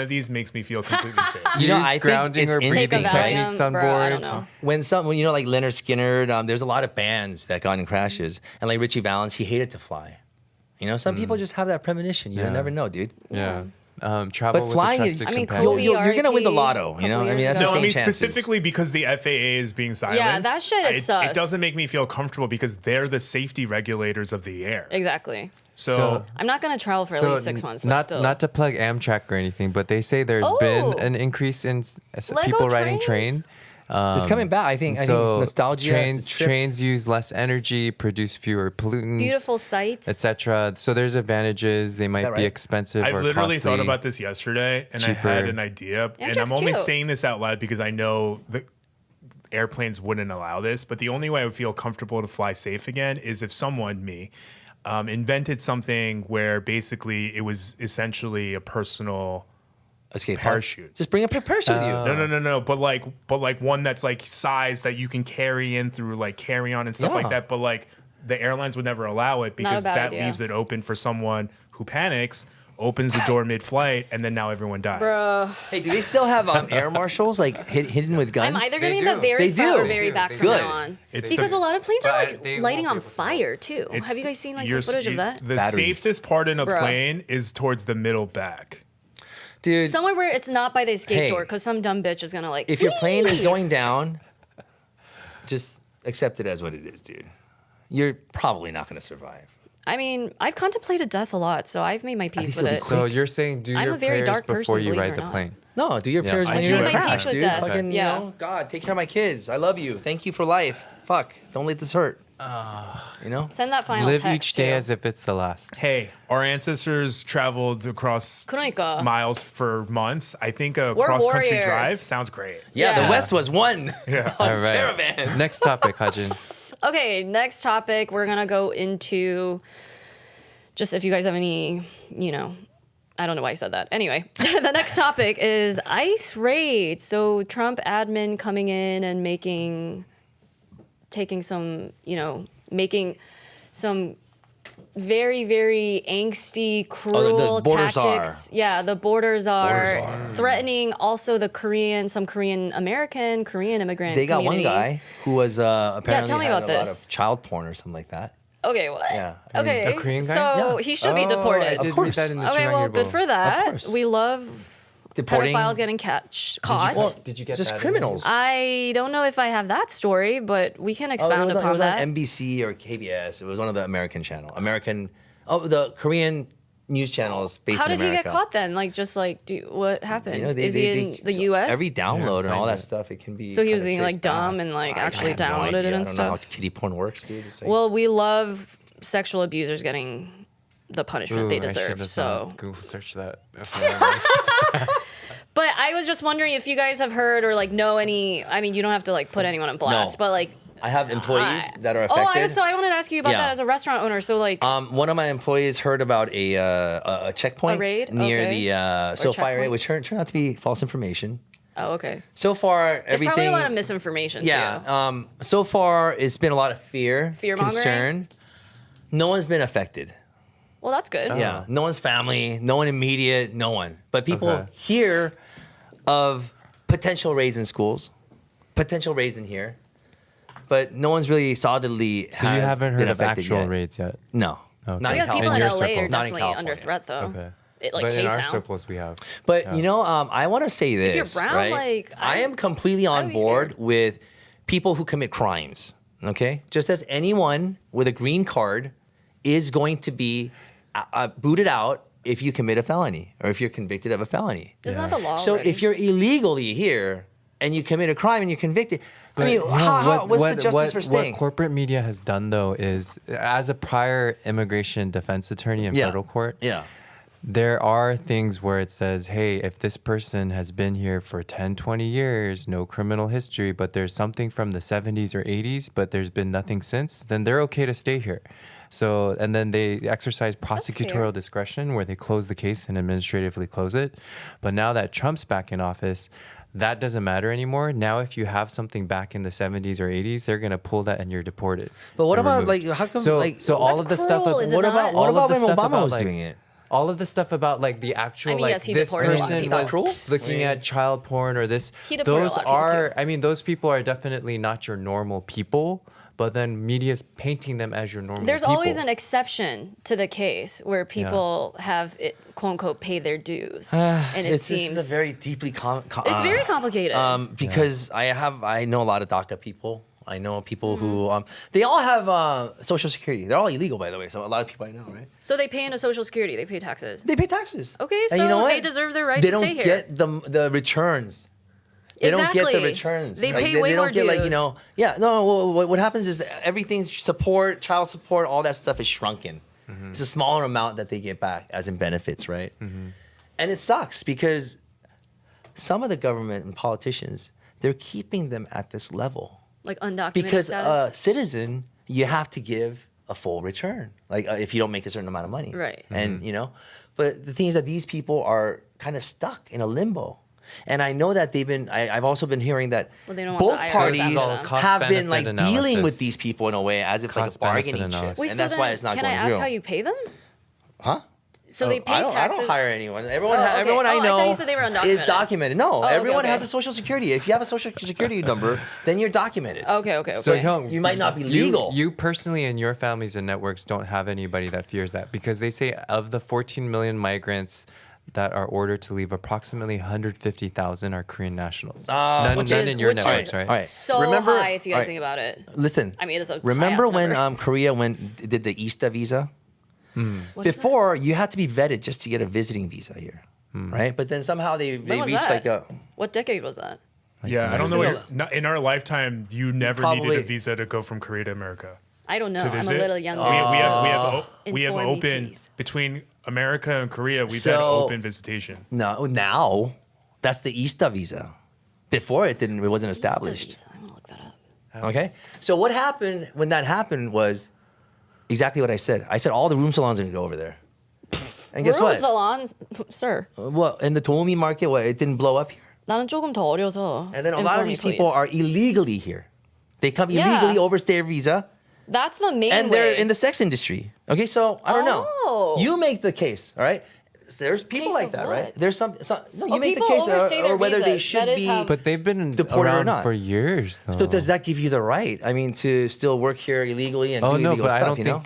these makes me feel completely safe. You know, Use I think grounding it's or Take a breathing instinct, right? techniques on Valium, board. bro, I don't know. When you know, like Leonard Skinner, there's a lot of bands that got in crashes, and like Richie Valens, he hated to fly. You know, some people just have that premonition. You Yeah. never know, dude. Yeah. Travel But with flying a is- trusted I mean, companion. Kobe- You're gonna win the RIP lotto. You know, couple I mean, years that's ago. the No, same I mean chances. specifically because the FAA is being silenced. that shit is sus. It doesn't make me feel comfortable because they're the safety regulators of the air. Exactly. So I'm not going to travel for at least 6 months, but not still. not to plug Amtrak or anything, but they say there's Oh. been an increase in Lego people riding trains. train. It's coming back. I think So it's nostalgia. trains it's a trip. trains use less energy, produce fewer pollutants, Beautiful sights. etc. So there's advantages. They might that be right? expensive I've or literally thought costly. about this yesterday, and cheaper. I had an idea. And Amtrak's I'm only cute. saying this out loud because I know the airplanes wouldn't allow this. But the only way I would feel comfortable to fly safe again is if someone, me, invented something where basically it was essentially a personal Escape pod. parachute. Just bring a parachute with you. No. But like one that's like size that you can carry in through like carry on and stuff like Yeah. that. But like the airlines would never allow it because bad that idea. leaves it open for someone who panics, opens the door mid-flight, and then now everyone dies. Bruh. Hey, do they still have air marshals like hidden with guns? I'm either They going to be in the do. very They front or do. very They back do. from Good. now on. It's Because the- a lot of planes are But they like lighting won't on be able to fire too. It's Have you guys seen like the you're- footage of that? The Batteries. safest part in a Bruh. plane is towards the middle back. Dude, Somewhere where it's not by the escape Hey. door because some dumb bitch is going to like. if your plane is "Whee!" going down, just accept it as what it is, dude. You're probably not going to survive. I mean, I've contemplated death a lot, so I've made my peace feel with the it. So you're saying do I'm your a very prayers dark person, before you believe it ride or the not. plane. No, do your Yeah, prayers I when do you're in my a peace crash, with dude. death. Fucking, Yeah. you know, God, take care of my kids. I love you. Thank you for life. Fuck, don't let this hurt. You know? Send that final Live text each day too. as if it's the last. Hey, our ancestors traveled across 그러니까. miles for months. I think a We're cross-country warriors. drive sounds great. Yeah, Yeah. the West was one. Yeah. All right. Caravans. Next topic, Hajin. Okay, next topic. We're gonna go into just if you guys have any, I don't know why I said that. Anyway, the next topic is ICE raids. So Trump admin coming in and making some very, very angsty, cruel borders tactics. Yeah, the borders are threatening also the some Korean American, Korean immigrant They got one communities. guy who was apparently tell me had about a lot this. of child porn or something like that. Okay, what? Yeah, I mean, Okay, a Korean guy? so Yeah. he should be I deported. did course. read that in the Okay, well, good Chungyubo. for that. course. We love Deporting pedophiles getting caught. Well, Did you get just that in criminals? I don't know if I have that story, but we can it expound was, upon it was that. on NBC or KBS. It was one of the American channel. The Korean news channels based How in did he America. get caught then? Like, just like, what happened? You know, Is he in the U.S.? Every download and all find that it. stuff, it can be. So he was kinda being, like, traced dumb back. and, like, I actually have no downloaded it idea. and I don't know how stuff? kiddie porn works, dude. It's like- Well, we love sexual abusers getting the punishment they Ooh, I should deserve. have So, Google search that. but I was just wondering if you guys have heard or like know any. I mean, you don't have to like put anyone on blast, No. but like. I have employees that are Oh, affected. so I wanted to ask you about Yeah. that as a restaurant owner. So like, One of my employees heard about a checkpoint A raid? near Okay. the SoFi checkpoint? area, which turned out to be false information. oh, okay. So far, There's everything. probably a lot of misinformation too. Yeah. So far, it's been a lot of fear, Fear-mongering? concern. No one's been affected. Well, that's good. Yeah. No one's family, no one immediate, no one. But people Okay. hear of potential raids in schools, potential raids in here, but no one's really solidly. So you has haven't been heard of affected actual yet. raids yet? No. Okay. Not We in got people In in your LA are circles. Not in definitely under California. threat though. Okay. Like but in our K-Town. circles, we have. But Yeah. you know, I want to say this. you're brown, right? like, I am completely I on would be board scared. with people who commit crimes. Okay, just as anyone with a green card is going to be booted out if you commit a felony or if you're convicted of a felony. Isn't that the law? So already? if you're illegally here and you commit a crime and you're convicted, I mean, But, you know, what's the justice for staying? What corporate media has done, though, is as a prior immigration defense attorney in Yeah. federal court, Yeah. there are things where it says, hey, if this person has been here for 10, 20 years, no criminal history, but there's something from the 70s or 80s, but there's been nothing since, then they're okay to stay here. So, and then they exercise prosecutorial discretion where they close the case and administratively close it. But now that Trump's back in office, that doesn't matter anymore. Now, if you have something back in the 70s or 80s, they're going to pull that and you're deported. But what and about, removed. like, how come, So, like- so all That's of the stuff. cruel, is it What not? about all of the when stuff Obama about, was like, doing it? all of the stuff about like the actual I mean, like yes, he this deported a lot of person people. was Cruel? looking at child porn or this. He deported a Those lot of people, are, too. I mean, those people are definitely not your normal people. But then media's painting them as your normal There's people. always an exception to the case where people have it, quote unquote, pay their dues, and it This seems is a very deeply it's very complicated. because I know a lot of DACA people. I know people who they all have Social Security. They're all illegal, by the way. So a lot of people I know, right? so they pay into Social Security, they pay taxes. They pay taxes. Okay, And so you know what? they deserve their right they to stay don't here. get the returns. They don't get the Exactly. returns. They Like, pay way they don't more get like, you dues. know, yeah, no, what happens is that everything support, child support, all that stuff is shrunken. It's a smaller amount that they get back as in benefits, right? And it sucks because some of the government and politicians, they're keeping them at this level. Like undocumented Because status. citizen, you have to give a full return, like if you don't make a certain amount of money, Right. And you know, but the thing is that these people are kind of stuck in a limbo, and I know that they've been. I've also been hearing that Well, they don't want both the IRS parties after them. have been like Cost-benefit dealing with analysis. these people in a way as if like a Cost-benefit bargaining chip, analysis. Wait, and so that's then, why it's not can going I ask through. how you pay them? Huh? So they pay I don't, taxes. I don't hire anyone. Everyone, Oh, okay. everyone I Oh, I know thought you said they were undocumented. is documented. No, okay, everyone okay. has a social security. If you have a social security number, then you're documented. Okay. So Hyung, You might not be you- legal. You personally and your families and networks don't have anybody that fears that because they say of the 14 million migrants that are ordered to leave, approximately 150,000 are Korean nationals. None Which none is- in your which networks, is right? All right. So Remember- high if you guys all right. think about it. Listen. I mean, it's a remember high-ass when number. Korea did the ESTA visa? What is that? Before you had to be vetted just to get a visiting visa here, right? But then somehow they When was reached that? like a. What decade was that? Yeah, I don't know. years. In our lifetime, you never needed Probably- a visa to go from Korea to America. I don't know. To I'm a visit. little younger. We have Inform me, open please. between America and Korea. We've had So- open visitation. No, now that's the ESTA visa. Before it wasn't established. I'm gonna look that up. Okay, so what happened when that happened was exactly what I said. I said all the room salons are gonna go over there, and guess Room what? salons, sir. Well, in the Tomi market, it didn't blow up here. 나는 조금 더 어려서. And then a lot Inform of me, these people please. are illegally here. They come Yeah. illegally, overstay a visa. That's the main and way. they're in the sex industry. Okay, so I don't Oh. know. You make the case, all right? There's people Case like of that, what? right? There's some no, you Oh, make the people case overstay their or whether they visas. should That is be. how- But they've been Deported or around not. for years, though. So does that give you the right? I mean, to still work here illegally and Oh do no, illegal but stuff?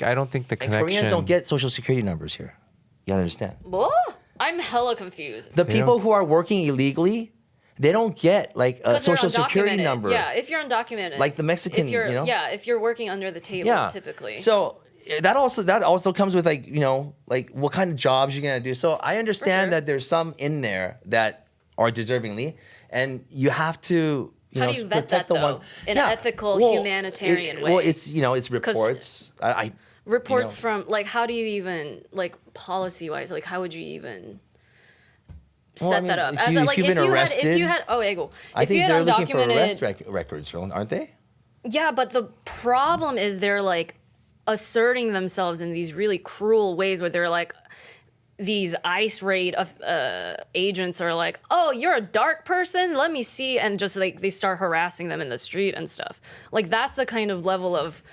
I don't think the And connection. Koreans don't get social security numbers here. You gotta understand. What? I'm hella confused. The They people don't- who are working illegally, they don't get like a 'Cause they're social security undocumented. number. Yeah, if you're undocumented. Like the Mexican, if you're, you know? Yeah, if you're working under the table, Yeah. typically. So that also comes with like, you know, like what kind of jobs you're gonna do. So I understand sure. that there's some in there that are deservingly, and you have to. How do you vet that, though? In an ethical, humanitarian way? Well, it's it's reports. I Reports you from like, how do you even like policy wise? Like, how would you even Well, set I mean, that up? if As you- a, if like, you've been if you arrested, had, oh, yeah, go. I If think you had they're looking for undocumented, arrest records, aren't they? yeah, but the problem is they're like asserting themselves in these really cruel ways where they're like, these ICE raid of agents are like, oh, you're a dark person, let me see, and just like they start harassing them in the street and stuff. Like that's the kind of level of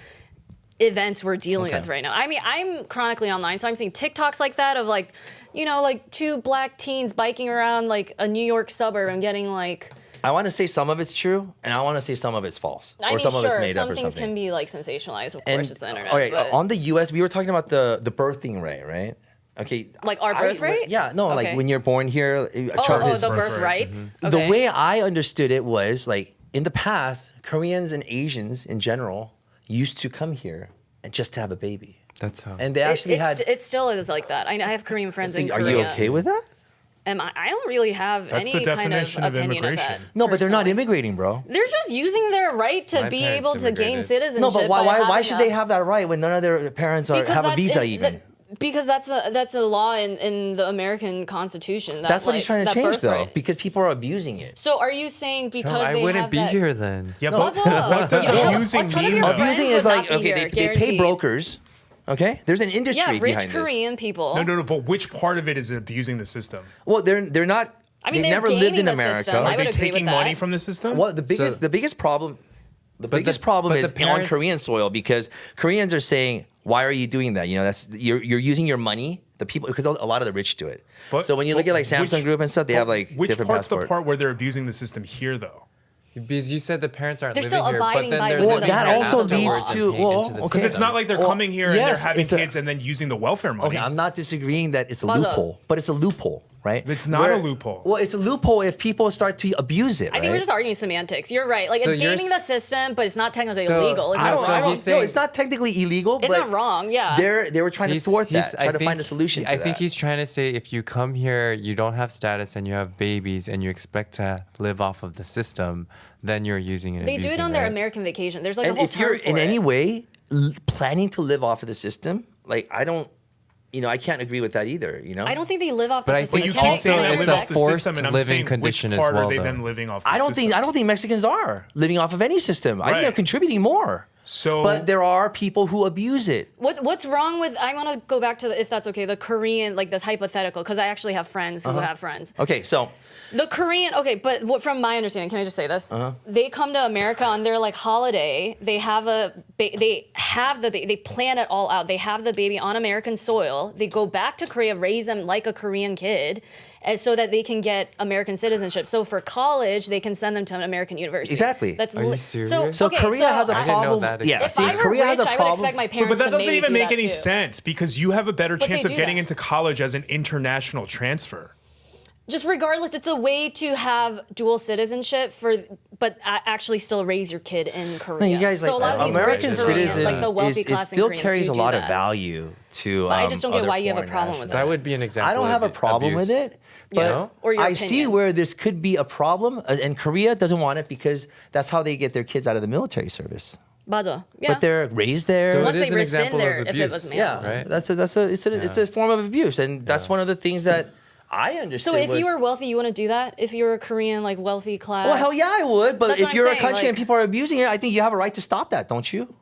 events we're dealing with right now. I mean, I'm chronically online, so I'm seeing TikToks like that of like, you know, like two black teens biking around like a New York suburb and getting like. I want to say some of it's true, and I want to say some of it's false, I or mean, some of it's sure, made some up or things something. can be like sensationalized. Of And course, it's the internet. all right, but, on the U.S., we were talking about the birthing rate, right? Okay. Like our birth rate? Yeah, no, like Okay. when you're born here. oh, the birthright. birth rights. The Okay. way I understood it was like in the past, Koreans and Asians in general used to come here and just to have a baby, That's how. and they actually it still is like that. I have Korean friends in Are Korea. you okay with that? I don't really have That's any the kind of definition of opinion of that. immigration. No, but they're not personally. immigrating, bro. They're just using their right to My be parents able to gain immigrated. citizenship. No, but why by why having should a- they have that right when none of their parents have a that's visa in- even? Because that's a law in the American Constitution. That, That's what he's trying to that change, though, birthright. because people are abusing it. So are you saying because No, I they wouldn't have be that, here then. Yeah, What but what does abusing a ton of mean? your though? friends Abusing would is not like be okay, here, they pay guaranteed. brokers. Okay, there's an industry Yeah, rich behind Korean people. No, but which part of it is abusing the system? this. Well, they're not. I mean, they've they're never lived gaming in the America. system. I Are would they agree with taking money that. from the system? Well, the biggest problem, the biggest problem but is the on parents- Korean soil because Koreans are saying, "Why are you doing that? You know, that's you're using your money." The people, because a lot of the rich do it. But- So when you look at like but Samsung which- Group and stuff, they but have like which different part's passport. the part where they're abusing the system here, though? Because you said the parents aren't They're living still here, but abiding then by they're the Well, living that here also afterwards leads and to paying into the okay. Because it's not like they're Well, coming here and yes, they're having it's a- kids and then using the welfare money. Okay, I'm not disagreeing that it's a Baza. loophole, but it's a loophole, right? It's not a loophole. Well, it's a loophole if people start to abuse it. I think we're just arguing semantics. You're right. Like So it's you're gaming s- the system, but it's not technically So- illegal. It's No, not so wrong. he's saying- no, it's not technically illegal. It's but not wrong, yeah. They were trying to thwart that, I try to think- find a solution to I that. think he's trying to say if you come here, you don't have status and you have babies and you expect to live off of the system, then you're using it. They do it on their American vacation. There's like and a whole if you're term for in it. any way planning to live off of the system, like I don't, I can't agree with that either. I don't think they live off the But I system. think But you Can I- keep saying can I they live interject? off the forced system, and I'm living saying condition which as part well, are they though. then living off the I don't system? think Mexicans are living off of any system. I think they're Right. contributing more. So- but there are people who abuse it. What's wrong with? I want to go back to if that's okay. The Korean, like this hypothetical, because I actually have friends who Uh-huh. have friends. Okay, so The Korean, okay, but from my understanding, can I just say this? They come to America on their like holiday. They have they plan it all out. They have the baby on American soil. They go back to Korea, raise them like a Korean kid, and so that they can get American citizenship. So for college, they can send them to an American university. Exactly. That's Are you li- serious? So okay, Korea has a I didn't know problem. that Yeah, If existed. see, I were Korea rich, has a I would problem. expect my parents But that to doesn't maybe even do make that any too. sense because you have a better But they chance of do getting that. into college as an international transfer. Just regardless, it's a way to have dual citizenship but actually still raise your kid in Korea. No, you guys, so a lot of these American rich Koreans, citizen like the wealthy it class in still Koreans carries do a lot do of that. value to. But I just don't get other why you have a foreign problem with nationals. That would be an example. I don't of have a problem abuse. with it, but Yeah. Or your I see opinion. where this could be a problem, and Korea doesn't want it because that's how they get their kids out of the military service. 맞아. Yeah. But they're raised there. So Once it they is an rescind example their- of if it abuse. was male. yeah, right? it's a form of abuse, and that's one of the things that I understood. So if was, you were wealthy, you wouldn't do that? If you were a Korean, like wealthy class? well, hell yeah, I would. But That's if what I'm you're a saying, country like- and people are abusing it, I think you have a right to stop that, don't you?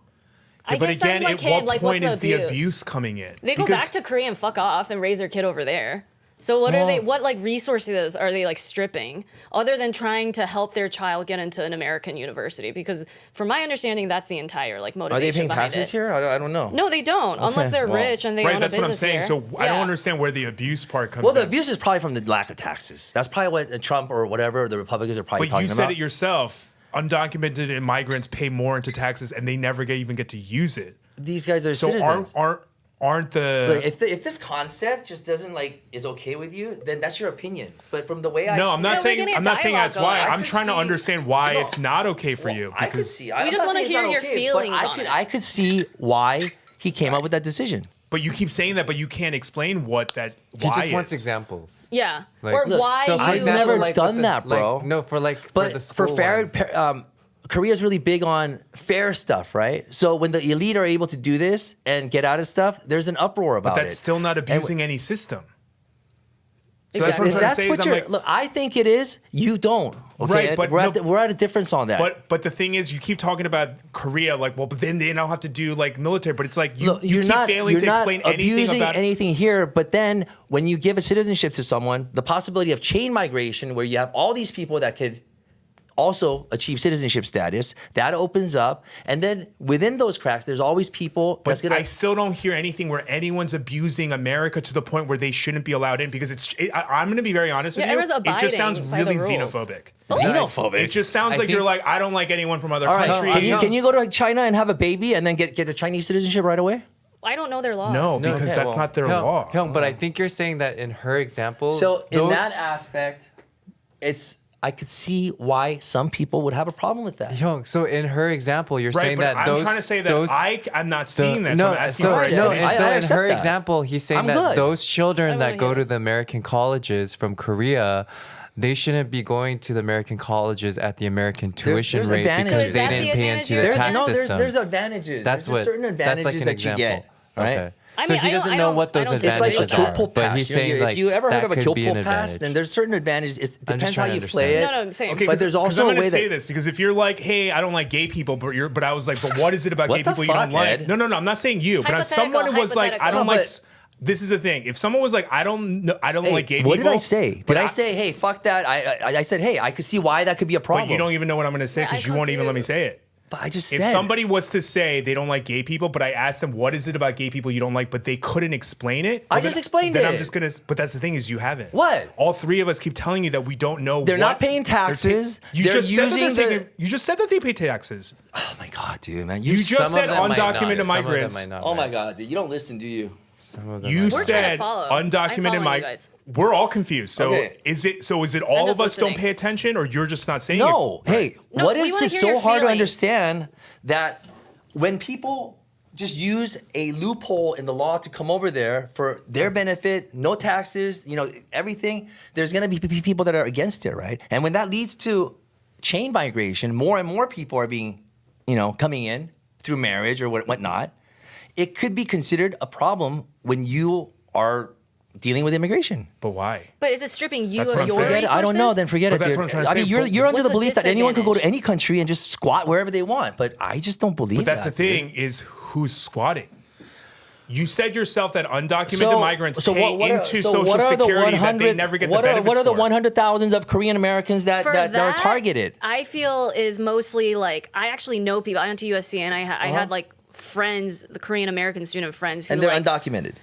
I But get some again, my at kid, what like, point what's is the abuse coming in? They go Because- back to Korea and fuck off and raise their kid over there. So what are they? What like resources are they like stripping, other than trying to help their child get into an American university? Because from my understanding, that's the entire like motivation. Are they paying behind taxes it. here? I don't know. No, they don't, unless they're rich and they own a That's business what I'm saying. here. So I don't Yeah. understand where the abuse part comes Well, the in. abuse is probably from the lack of taxes. That's probably what Trump or whatever the Republicans are probably But talking you about. said it yourself. Undocumented immigrants pay more into taxes, and they never even get to use it. These guys are So citizens. aren't the Look, if this concept just doesn't is okay with you, then that's your opinion. But from the way I No, I'm not we're saying getting a I'm not saying dialogue that's why. going. I'm trying to understand why it's not okay for you. I could Because see. We just wanna hear your feelings on it. I could see why he came up with that decision. but you keep saying that, but you can't explain what that He why just wants is. examples. Yeah, Like- or Look, why so you? for I've example, never like done with that, bro. Like, no, for But the for school fair, one. Korea's really big on fair stuff, right? So when the elite are able to do this and get out of stuff, there's an uproar about But that's it. still not And abusing any system. So Exactly. that's what I'm trying to that's say. what Is I'm you're. like, Look, I think it is. You don't. Okay? Right, but we're at a difference on that. but the thing is, you keep talking about Korea, like, well, but then they don't have to do like military. But it's like you, Look, you you're keep not, failing you're to not explain anything abusing about anything here. But then when you give a citizenship to someone, the possibility of chain migration, where you have all these people that could also achieve citizenship status, that opens up, and then within those cracks, there's always people that's But gonna. I still don't hear anything where anyone's abusing America to the point where they shouldn't be allowed in, because I'm going to be very honest with Yeah, you. everyone's It just sounds abiding by the really rules. xenophobic. Xenophobic. It just sounds I like you're think- like, I don't like anyone from other all right, countries. can you go to China and have a baby and then get a Chinese citizenship right away? I don't know their laws. No, because okay, that's well, not their law. Hyung, but I think you're saying that in her example. So in those, that aspect, I could see why some people would have a problem with that. Hyung, so in her example, you're Right, saying but that I'm those. trying to say that those, I'm not seeing that. So No, I'm asking so for no, explanation. and so I in accept her that. example, he's saying I'm that good. those children I that wanna go hear to this. the American colleges from Korea, they shouldn't be going to the American colleges at the American tuition there's rate advantages. because So is they that the didn't pay advantage into you're the There's- tax no, system. There's advantages. That's there's what. certain advantages That's like an that example. you get. Right? Okay. I So mean, he I doesn't don't- know I what those don't It's like disagree a advantages with that. are, Kyopol but pass. he's You know, saying like if you ever that heard of a could be an Kyopol pass, advantage. then there's certain advantages. It depends how trying you to play it. understand. No, I'm saying. Okay, But there's also I'm a gonna way say that- this because if you're like, hey, I don't like gay people, but I was like, but what is it about What gay the people you don't fuck, like? Ed? No, I'm not saying you, but if Hypothetical, someone was like, I hypothetical. don't No, like. but- This is the thing. If someone was like, I don't Hey, like gay people. what did I say? but Did I say, hey, fuck that? I said, hey, I could see why that could be a problem. But you don't even know what I'm going to say Yeah, because I'm you won't even let me confused. say it. But I just If said. somebody was to say they don't like gay people, but I asked them what is it about gay people you don't like, but they couldn't explain it. I well, just then- explained then it. I'm just gonna. But that's the thing is you haven't. What? All three of us keep telling you that we don't know. They're what not paying they're ta- taxes. You They're just said that using they're the- taking. You just said that they pay taxes. Oh my god, dude, man. You just Some of said them might not. undocumented Some of them migrants. might not, Oh my right? god, dude, you don't listen, do you? Some of them You might not. trying to said follow. I'm undocumented following you migrants. guys. We're all confused. So Okay. is it all just of us don't listening. pay attention, or you're just not saying No, it? hey, No, what we is wanna just hear so your hard to feelings. understand that when people just use a loophole in the law to come over there for their benefit, no taxes, everything, there's going to be people that are against it, right? And when that leads to chain migration, more and more people are being, coming in through marriage or whatnot, it could be considered a problem when you are dealing with immigration. But why? But is it stripping you That's of what I'm your saying. Forget it. I don't know. Then forget But it. that's dude. what I'm trying to I mean, say. you're under What's the the belief that anyone could go to disadvantage? any country and just squat wherever they want. But I just don't believe But that's the that. thing is who's squatting. You said yourself that undocumented migrants pay into Social Security that they never get the benefits What are the for. 100,000s of Korean Americans that For are targeted? I feel is mostly like I actually know people. I went to USC and I had like friends, the Korean American student friends who And they're like undocumented.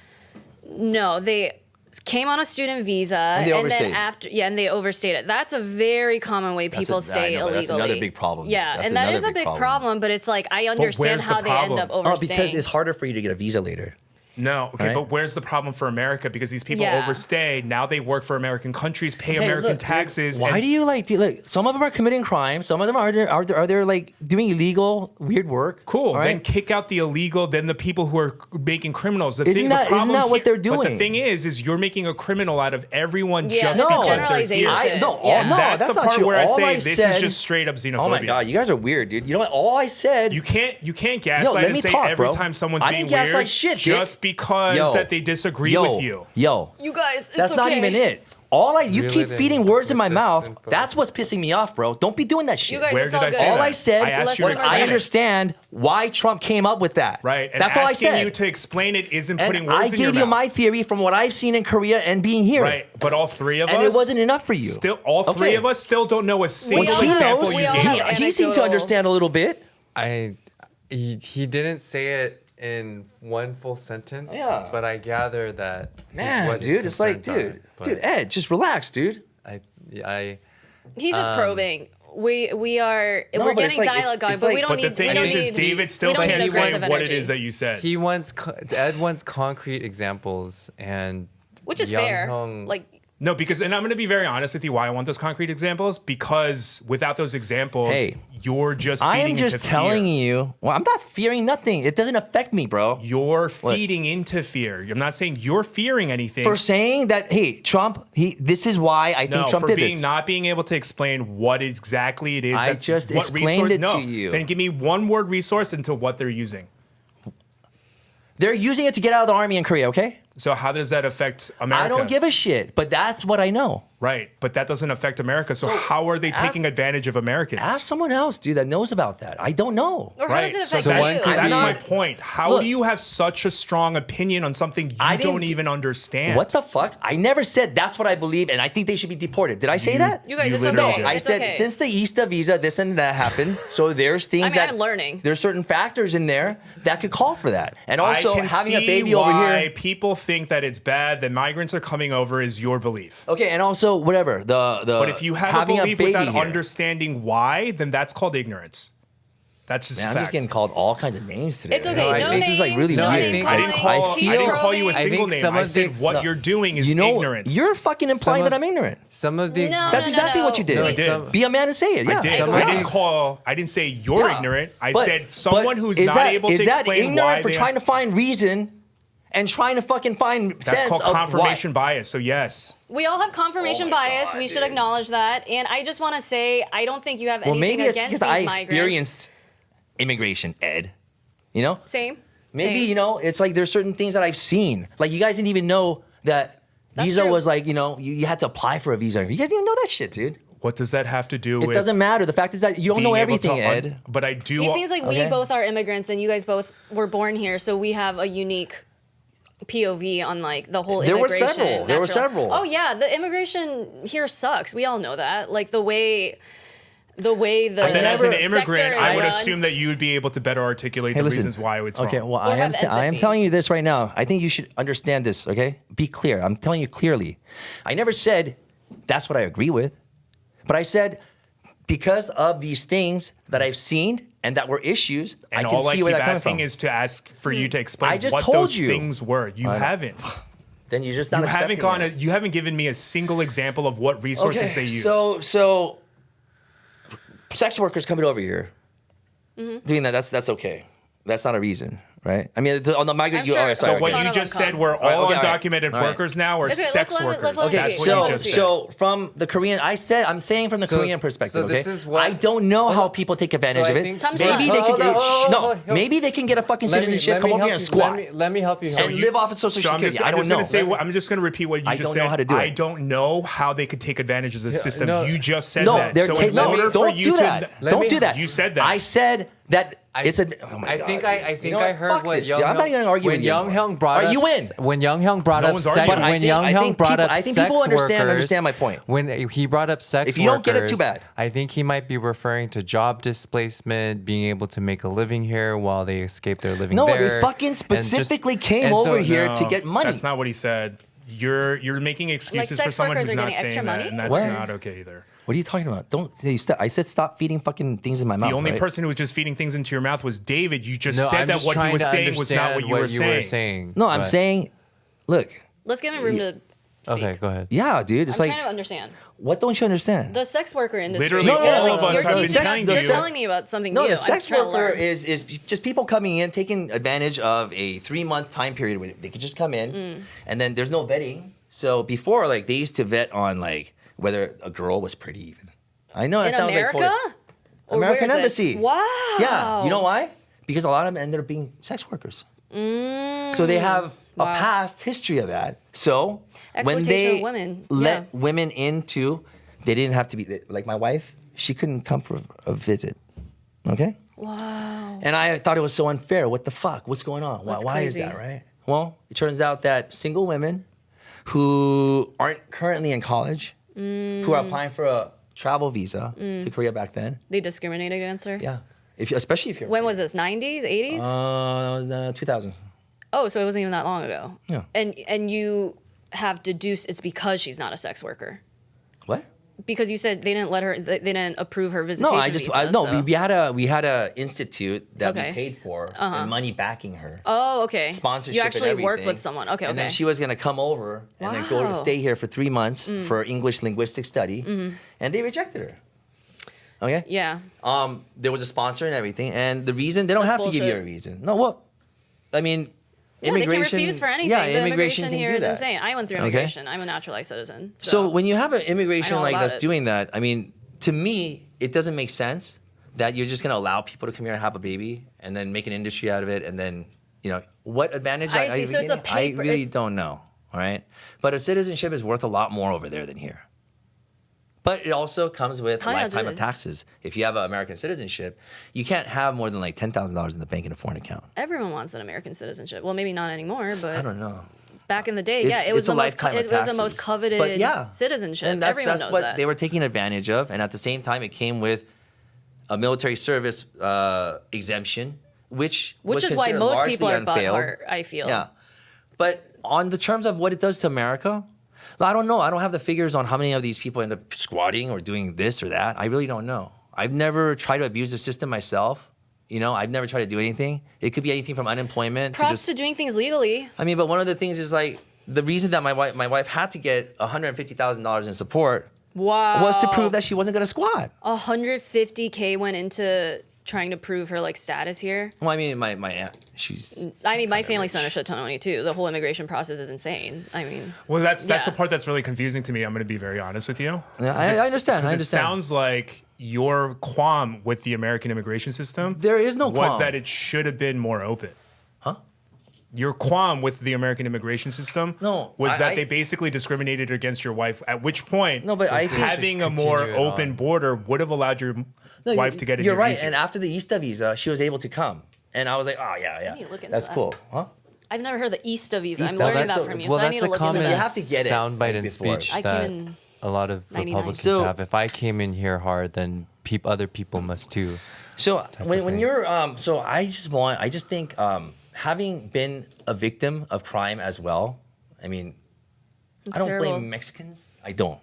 no, they came on a student visa And they overstayed. then and they overstayed it. That's a very common way people stay I know, but illegally. that's another big problem. Yeah, That's and that another is a big big problem. problem, but it's like I understand where's the how they end problem? up Oh, overstaying. because it's harder for you to get a visa later. No, okay, Right? but where's the problem for America? Because these people Yeah. overstay. Now they work for American countries, pay Hey, American look, dude, taxes. Why and- do you look? Some of them are committing crimes. Some of them are they like doing illegal, weird work. Cool. all right? Then kick out the illegal. Then the people who are making criminals. Isn't that what they're doing? But the thing is you're making a criminal out of everyone Yeah, just that's a because they're generalization. here. No, Yeah. And no, that's the not part true. where I All say this said- is just straight up xenophobia. Oh my god, you guys are weird, dude. You know what? All I said. You can't gaslight let me and say talk, every bro. time someone's I being didn't gaslight weird shit, dude. just because Yo. that they disagree Yo, with you. Yo, you guys, it's that's not okay. even it. You Reel keep it in feeding words in with my this mouth. info. That's what's pissing me off, bro. Don't be doing that shit. You guys, Where it's did all I good. say that? All I said I asked you to was explain I it. understand why Trump came up with that. Right. And That's all I asking said. you to explain it isn't and putting I words in your gave you mouth. my theory from what I've seen in Korea and being here. Right. But all three of us. And it wasn't enough for you. Still, all three Okay. of us still don't know a single all example knows. you We all gave have us. He seemed to anecdotal- understand a little bit. He didn't say it in one full sentence. Yeah. But I gather that Man, what his dude, it's like, concerns dude, are, dude, but Ed, just relax, dude. He's just probing. We're but it's getting like- dialogue going, it's but like- we don't But need. the thing we don't is, need, David still we don't can't need say aggressive what it energy. is that you said. Ed wants concrete examples and Which is Young fair. Hung- Like, No, because, and I'm going to be very honest with you why I want those concrete examples, because without those examples, Hey, you're just I feeding am just into telling fear. you. Well, I'm not fearing nothing. It doesn't affect me, bro. You're feeding into fear. I'm not saying you're fearing anything. For saying that, hey, Trump, this is why I think Trump for did being this. not being able to explain what exactly it is. I just explained it to you. Then give me one word resource into what they're using. They're using it to get out of the army in Korea, okay? So how does that affect America? I don't give a shit, but that's what I know. Right, but that doesn't affect America. So how are they taking advantage of Americans? Ask someone else, dude, that knows about that. I don't know. or how Right, does it so affect that's, you? that's I'm my not- point. How Look, do you have such a strong opinion on something I you didn't- don't even understand? What the fuck? I never said that's what I believe, and I think they should be deported. Did I say that? You guys, it's literally okay. did. I It's said okay. since the Easter visa, this and that happened. So there's things I mean, that I'm learning. There's certain factors in there that could call for that, and also I can having see a baby why over here. people think that it's bad that migrants are coming over is your belief. Okay, and also whatever the. But if you have a having belief baby without here. understanding why, then that's called ignorance. That's just Man, I'm fact. just getting called all kinds of names today. It's okay. No, I No think- names. This is like really no weird. name I calling. think- He's I didn't call you a probing. single think name. some I of said the- what you're doing is ignorance. You're fucking implying Some that of- I'm ignorant. Some of the No, That's no, exactly no. what you did. No, I did. Some- Be a man and say it. Yeah. I did. Some I of didn't these- I didn't say you're Yeah. ignorant. I But- said someone but who's is not that- able to is that explain ignorant why for trying to find reason and trying to fucking find That's sense called of confirmation bias. So yes. We all have confirmation Oh my bias. God, We should dude. acknowledge that. And I just want to say, I don't think you have Well, anything maybe it's against because these I migrants. experienced immigration, Ed. You know? Same. Maybe, Same. you know, it's like there's certain things that I've seen. Like you guys didn't even know that That's visa true. was like, you know, you had to apply for a visa. You guys didn't even know that shit, dude. What does that have to do It with doesn't matter. The fact is that you don't know being able to everything, Ed. but I do. It seems like we Okay. both are immigrants and you guys both were born here, so we have a unique POV on like the whole There were immigration. several. There were natural- several. Oh yeah, the immigration here sucks. We all know that. Like the way the But then as an sector immigrant, is I would run. assume that you would be able to better articulate Hey, the listen. reasons why it's Okay, wrong. well, Or have I am empathy. telling you this right now. I think you should understand this, okay? Be clear. I'm telling you clearly. I never said that's what I agree with, but I said because of these things that I've seen and that were issues, And I can all I see keep where that comes asking from. is to ask for you to explain I just what told those you. things were. You haven't. Then you're just not You haven't accepting it. you haven't given me a single example of what resources they use. So sex workers coming over here, Mm-hmm. doing that, that's okay. That's not a reason, right? I mean, on the migrant, I'm you sure. all right, So sorry, so what okay. Ton you of just said income. were all okay, all right. undocumented All right. workers now or Okay, sex let's workers. speak. That's what Let you him just speak. said. So from the Korean, I'm saying from the So- Korean perspective. so this okay? is what- I don't know hold how on. people take advantage So of I it. think- Time Maybe out. they Hold can on, get hold on, hold on. maybe they can get a fucking Let me- citizenship, let come me over help here and you- squat Let me help you. and live off of Social So I'm Security. just, I I'm don't just know. gonna say I'm just gonna repeat what you I just don't know said. how to do it. I don't know how they could take advantage of the system. no. You just said No, that. they're So in taking. order for Don't you do to that. Let Don't me- do that. You said that. I said that it's a. Oh my I God, think dude. I think You know I what? heard Fuck what this, Young dude. I'm not Hyung- gonna argue when with you Young anymore. Hyung brought Are up you in? when Young Hyung brought No up one's sex arguing. when Young I Hyung think brought people- up I think sex people understand workers, my point. When he brought up sex If you don't get it, too workers, bad. I think he might be referring to job displacement, being able to make a living here while they escape their living No, there. they fucking and just- specifically came and so- over here to No, get money. That's not what he said. You're making excuses for sex someone workers who's are not getting extra saying that, money? and that's What? not okay either. What are you talking about? Don't say I said stop feeding fucking things in my mouth. The only right? person who was just feeding things into your mouth was David. You just No, said I'm that just what he trying was to saying was not understand what you were saying. No, I'm but- saying, look, Let's give him room to speak. Okay, go ahead. yeah, dude. It's I'm like, trying to understand. what don't you understand? The sex worker industry. Literally all of us you're have been teaching us- telling You're you- telling me about something No, new. the sex I'm trying to worker learn. is just people coming in, taking advantage of a 3-month time period where they could just come in, and then there's no vetting. So before, like, they used to vet on like whether a girl was pretty even. I know that in sounds America? like Or American where is this? Embassy. Wow. Yeah, you know why? Because a lot of them ended up being sex workers. So they have Wow. past history of that. So when Exploitation they of women, let yeah. women into, they didn't have to be like my wife. She couldn't come for a visit. Okay. Wow. And I thought it was so unfair. What the fuck? What's going on? That's Why is crazy. that, right? Well, it turns out that single women who aren't currently in college, who are applying for a travel visa to Korea back then, They discriminated against her? yeah, especially if you're When was this? 90s? 80s? that was 2000. Oh, so it wasn't even that long ago. Yeah. And you have deduced it's because she's not a sex worker. What? Because you said they didn't approve her No, visitation visa. no. So. We had a institute that Okay. we paid for and money backing her. Oh, okay. Sponsorship. You actually and worked everything. with someone. Okay, And then okay. she was gonna come over and then go to Wow. stay here for 3 months for English linguistic study, and they rejected her. Okay. Yeah. There was a sponsor and everything, and the reason they don't That's have to give you a bullshit. reason. No, well, I mean, Yeah, immigration. they can refuse for anything. Yeah, The immigration can here do is that. insane. I went through Okay? immigration. I'm a naturalized citizen. So when you have an immigration I know all like about that's it. doing that, I mean, to me, it doesn't make sense that you're just gonna allow people to come here and have a baby and then make an industry out of it, and then what advantage I see. So it's a getting? I paper- really don't know. All right, but a citizenship is worth a lot more over there than here. But it also comes with a Kinda lifetime of did. taxes. If you have an American citizenship, you can't have more than like $10,000 in the bank in a foreign account. everyone wants an American citizenship. Well, maybe not anymore, I but don't know. back in the day, It's- it was it's a the most lifetime of it was the most taxes. coveted But yeah. citizenship. And that's Everyone knows what that. they were taking advantage of. And at the same time, it came with a military service exemption, which was is why considered most largely people are unfailed. butthurt, I feel. Yeah. But on the terms of what it does to America, I don't know. I don't have the figures on how many of these people end up squatting or doing this or that. I really don't know. I've never tried to abuse the system myself. I've never tried to do anything. It could be anything from unemployment to Props just to doing things legally. I mean, but one of the things is like the reason that my wife had to get $150,000 in support Wow. was to prove that she wasn't gonna squat. 150K went into trying to prove her status here. Well, I mean, my aunt, she's I mean, my family spent a shit ton of money too. The whole immigration process is insane. I mean, Well, that's Yeah. the part that's really confusing to me. I'm going to be very honest with you. Yeah, 'Cause I it's- understand, I 'cause understand. It sounds like your qualm with the American immigration system. There is no was qualm. that it should have been more open. Huh? Your qualm with the American immigration system No, was that I- they basically discriminated against your wife. At which point, No, but I think- having a Continue more it open on. border would have allowed your No, wife to get in. You're here right. easier. And after the ESTA visa, she was able to come, and I was like, oh yeah, need to look into that's that. cool, huh? I've never heard the ESTA visa. I'm ESTA, learning that's that a- from you, Well, so I that's need to a look into common that. You have to get it soundbite and before. speech I that came in a lot of 99. Republicans So- have. If I came in here hard, then other people must too. So when thing. you're so I just think having been a victim of crime as well, I mean, I don't terrible. blame Mexicans. I don't,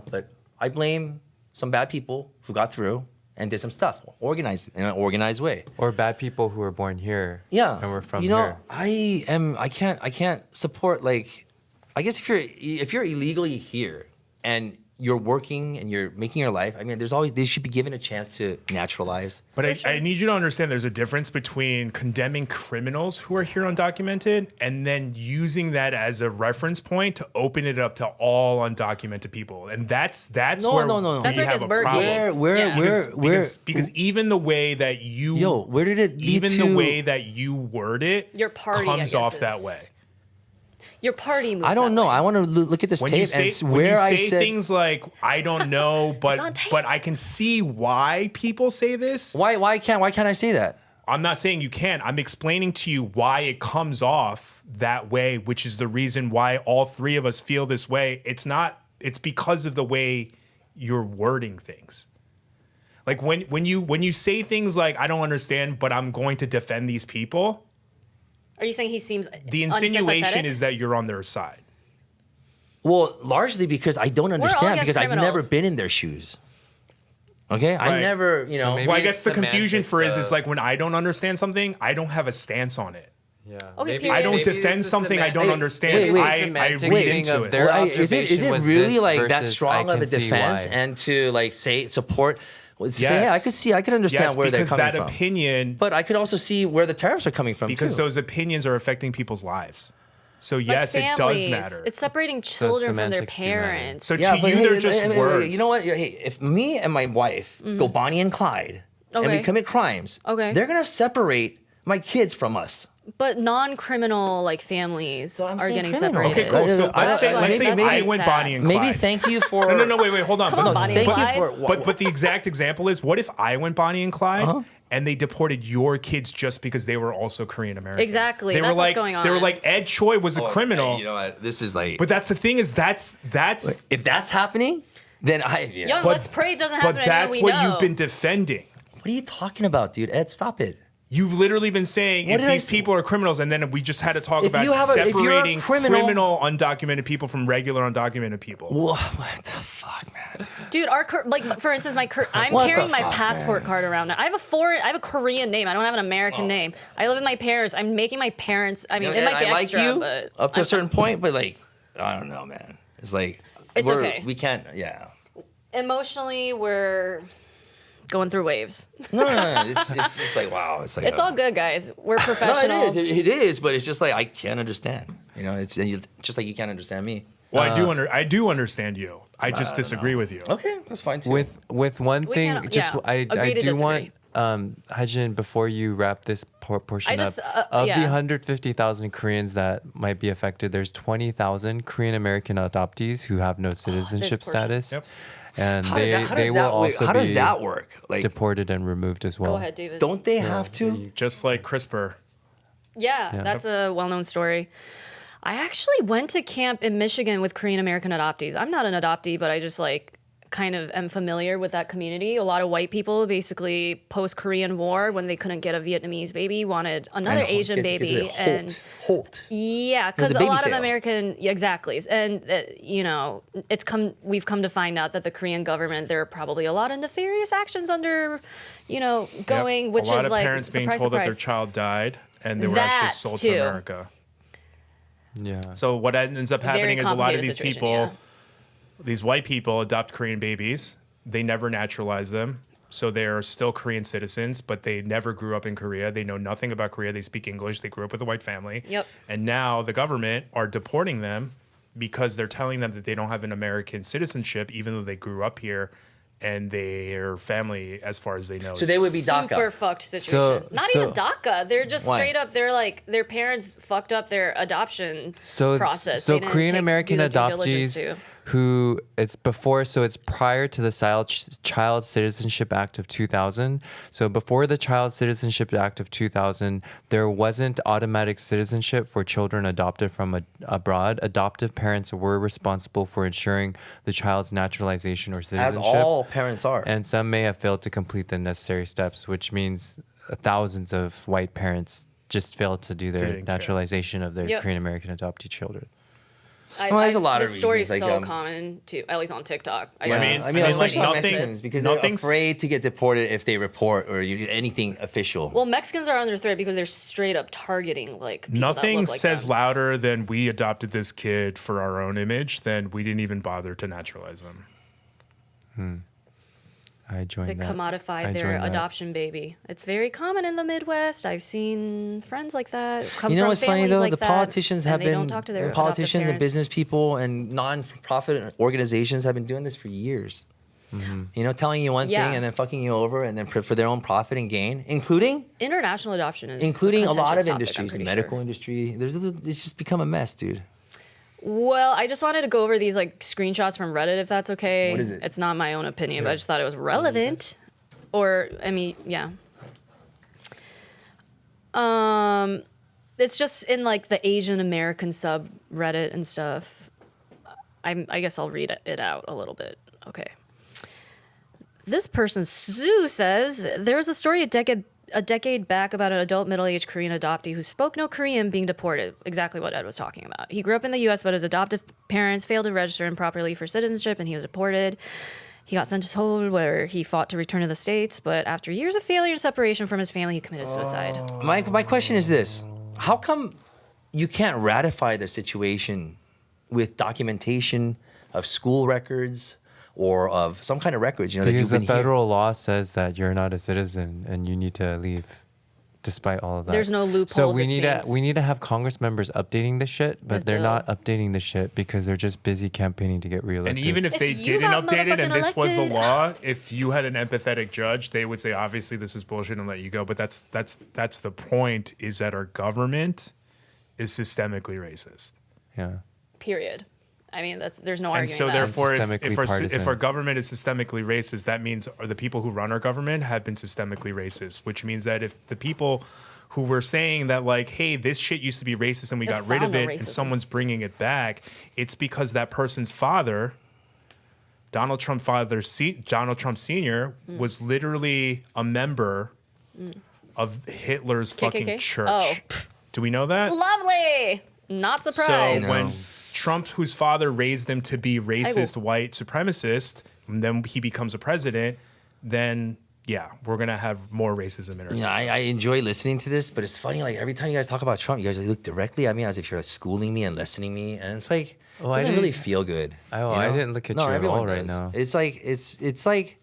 but I blame some bad people who got through and did some stuff, organized in an organized way. Or bad people who were born here. Yeah, And we're from you know, here. I can't support I guess if you're illegally here and you're working and you're making your life, I mean, they should be given a chance to naturalize. But I need you to understand there's a difference between condemning criminals who are here undocumented and then using that as a reference point to open it up to all undocumented people. And that's No, where no. That's we where it have gets a murky. problem. Where Because even the way that you where did it lead even to? the way that you word it Your party, I comes guess, off that is- way. Your party moves I don't that know. way. I want to look at this When tape you say, and when where you I say said things like I don't know, on but tape. I can see why people say this. why can't I say that? I'm not saying you can't. I'm explaining to you why it comes off that way, which is the reason why all three of us feel this way. It's because of the way you're wording things. Like when you say things like I don't understand, but I'm going to defend these people, Are you saying he seems the insinuation unsympathetic? is that you're on their side. Well, largely because I don't understand against because I've never criminals. been in their shoes. Okay, I Right. never, So maybe Well, I it's guess the confusion semantics for is of- like when I don't understand something, I don't have a stance on it. Yeah. Okay, Maybe- period. I don't maybe defend it's a something I don't semant- understand. Wait, wait. I Semantics read thing into of it. their Well, is observation it was really this like that versus strong I of a can see defense why. and to say support? Say, Yes. hey, I could understand Yes, where they're because coming that from. opinion, But I could also see where the tariffs are coming from because too. those opinions are affecting people's lives. So Like yes, it does families. matter. It's separating children from their semantics do matter. parents. So Yeah, to but you, hey, they're just hey, words. You know what? Hey, if me and my wife go Bonnie and Clyde and we Okay. commit crimes, Okay. they're gonna separate my kids from us. But non-criminal like families I'm are saying getting criminal. separated. Okay, cool. So That's let's say why- I went that's Bonnie and Clyde. Maybe thank you for. No, wait, hold on. Come on, Bonnie and thank Clyde. you for. But the exact example is, what if I went Bonnie and Clyde and they deported your kids just because they were also Korean American? Exactly. They That's were what's like, going on. They were like, Ed Choi was a criminal. Hey, you know what? This is like. But that's the thing is that's if that's happening, then Young, let's pray it doesn't happen but to anyone that's we what know. you've been defending. What are you talking about, dude? Ed, stop it. You've literally been saying What if did I these say? people are criminals, and then we just had to talk If about you have a- if you're a separating criminal undocumented people from regular undocumented people. What the fuck, man? Dude, like for instance, I'm What the carrying my fuck, passport man? card around now. I have a Korean name. I don't have an American name. I live with my parents. I'm making my parents. I mean, it might be I like extra, you but up to I'm a certain point, but like, I don't know, man. It's like It's okay. We can't. Yeah. emotionally we're going through waves. No. It's just like wow. It's like It's all good, guys. We're No, professionals. it is, but it's just like I can't understand. You know, it's just like you can't understand me. Well, I do understand you. I just disagree with you. Okay, that's fine too. With one We thing, can't- just yeah, I agree to do want disagree. Hajin, before you wrap this portion I just, up, of the yeah. 150,000 Koreans that might be affected, there's 20,000 Korean American adoptees who have no citizenship portion. status, Yep. and how they will also how does be that work? Like, deported and removed as well. Go ahead, David. don't they have to? Just like CRISPR. Yeah, that's a well-known story. I actually went to camp in Michigan with Korean American adoptees. I'm not an adoptee, but I just like kind of am familiar with that community. A lot of white people basically post-Korean War, when they couldn't get a Vietnamese baby, wanted another Asian baby. And Holt. yeah, was because a a baby lot of sale. American, yeah, exactly. And you know, we've come to find out that the Korean government, there are probably a lot of nefarious actions under, you know, going, Yep. which a lot is of like parents being surprise, told that surprise. their child died and they were actually That sold too. to America. Yeah. So what ends up happening is a lot of complicated these situation, people, yeah. these white people, adopt Korean babies. They never naturalize them. So they're still Korean citizens, but they never grew up in Korea. They know nothing about Korea. They speak English. They grew up with a white family. Yep. And now the government are deporting them because they're telling them that they don't have an American citizenship, even though they grew up here and their family, as far as they know. So they would be Super DACA. fucked situation. Not even DACA. They're just Why? straight up. They're like their parents fucked up their adoption So process. so They didn't Korean American do the due diligence adoptees to. who it's prior to the Child Citizenship Act of 2000. So before the Child Citizenship Act of 2000, there wasn't automatic citizenship for children adopted from abroad. Adoptive parents were responsible for ensuring the child's naturalization or As citizenship. all parents are. And some may have failed to complete the necessary steps, which means thousands of white parents just failed to do their Didn't care. naturalization of their Yep. Korean American adopted children. Well, there's a lot of this story is reasons, so like, common too, at least on TikTok. Yeah. I mean, especially like, Mexicans, because they're nothing's- afraid to get deported if they report or anything official. Well, Mexicans are under threat because they're straight up targeting like people that Nothing look like says them. louder than we adopted this kid for our own image than we didn't even bother to naturalize them. I joined They that. I commodified their joined that. adoption baby. It's very common in the Midwest. I've seen friends like that come You know from what's funny families though? like The that, politicians and have they been don't talk to their the politicians adoptive and parents. business people and non-profit organizations have been doing this for years. You know, telling you one Yeah. thing and then fucking you over, and then for their own profit and gain, including International adoption is a lot of contentious topic, I'm industries, the pretty medical sure. industry. It's just become a mess, dude. Well, I just wanted to go over these like screenshots from Reddit, if that's okay. What is it? It's not my own opinion, but I just thought it was relevant. Or I mean, yeah. It's just in like the Asian American subreddit and stuff. I guess I'll read it out a little bit. Okay. This person, Sue, says there was a story a decade back about an adult middle-aged Korean adoptee who spoke no Korean being deported. Exactly what Ed was talking about. He grew up in the U.S., but his adoptive parents failed to register him properly for citizenship, and he was deported. He got sent to Seoul, where he fought to return to the States, but after years of failure and separation from his family, he committed suicide. My question is this: how come you can't ratify the situation with documentation of school records or of some kind of records? You know, that Because you've the been here? federal law says that you're not a citizen and you need to leave. despite all of that. There's no loopholes, So we it need seems. we need to have Congress members updating the shit, but This they're bill. not updating the shit because they're just busy campaign to get reelected. And even if they you didn't got update it and motherfucking this was the elected- law, if you had an empathetic judge, they would say, obviously this is bullshit and let you go. But that's the point, is that our government is systemically racist. yeah. Period. I mean, there's no And arguing so that. therefore, Systemically partisan. if our government is systemically racist, that means the people who run our government have been systemically racist, which means that if the people who were saying that, like, hey, this shit used to be racist and we Just got rid of found the it, and racism. someone's bringing it back, it's because that person's father, Donald Trump Sr., was literally a member of Hitler's fucking KKK? church. Oh. Do we know that? Lovely. Not surprised. So when Trump, whose father raised him to be racist, white supremacist, and then he becomes a president, then yeah, we're gonna have more racism in our Yeah, system. I enjoy listening to this, but it's funny. Like every time you guys talk about Trump, you guys look directly at me as if you're schooling me and listening me, and it's like it I doesn't really didn't- feel good. Oh, you I know? didn't look at No, you at everyone all right does. now. It's like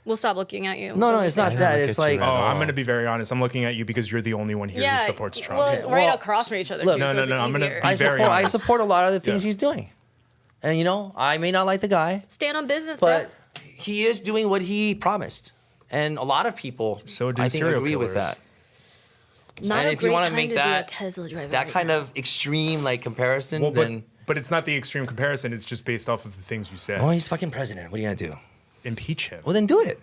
We'll stop looking at you. no, it's not I that. didn't It's look at like you Oh, at all. I'm gonna be very honest. I'm looking at you because you're the only one here Yeah, who supports Trump. Well, Okay, right well, across from each other. look, too, No, so no, it's no, I'm gonna easier. be very I honest. support a lot of the things Yeah. he's doing, and I may not like the guy, Stand on business, bro. but he is doing what he promised, and a lot of people So do I think serial agree with killers. that. Not and a if you great wanna time make to be a that- Tesla driver That right kind now. of extreme like comparison, Well, then but it's not the extreme comparison. It's just based off of the things you said. oh, he's fucking president. What are you gonna do? Impeach him. Well, then do it.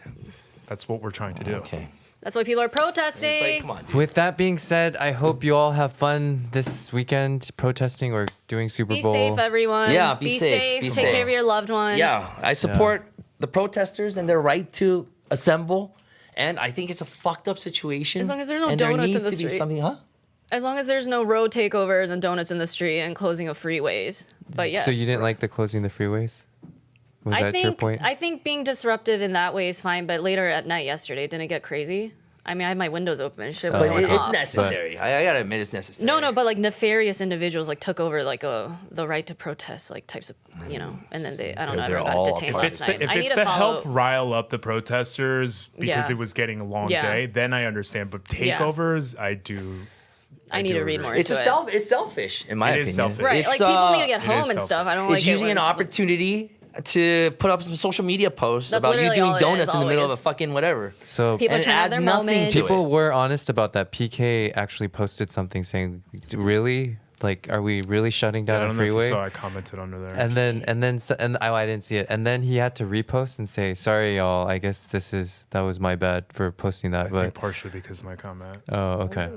That's what we're trying to do. Okay. That's why people are It's like, protesting. come on, dude. With that being said, I hope you all have fun this weekend protesting or doing Super Be Bowl. safe, everyone. Yeah, be safe. safe. Be Take safe. care of your loved ones. Yeah, I support the protesters and their right to assemble. And I think it's a fucked up situation. As long as there's no and there donuts in needs the to be street. something, huh? As long as there's no road takeovers and donuts in the street and closing of freeways. But yes. So you didn't like the closing the freeways? Was that your point? I think being disruptive in that way is fine, but later at night yesterday, didn't it get crazy? I mean, I had my windows open and shit. But going it's off. necessary. I gotta admit, it's necessary. No, but like nefarious individuals like took over like the right to protest like types of and then I don't know, They're everyone all got detained a part If last it's night. to, if I need it's to to follow. help rile up the protesters because Yeah. it was getting a long Yeah. day, then I understand. But Yeah. takeovers, I do. I need do to read agree. more It's into it. it's selfish in my It opinion. is selfish. Right, It's, like people need to get it home is and stuff. I don't It's like it using when, an opportunity to put up some social media posts That's about you literally doing all it donuts is, in the middle of a always. fucking whatever. So People And it trying to have adds their nothing moment. to it. people were honest about that. PK actually posted something saying, "Really? Like, are we really shutting I down a don't know if you freeway?" saw. I commented under there. I didn't see it. And then he had to repost and say, "Sorry, y'all. I guess that was my bad for posting that." I But think partially because of my comment. oh, okay.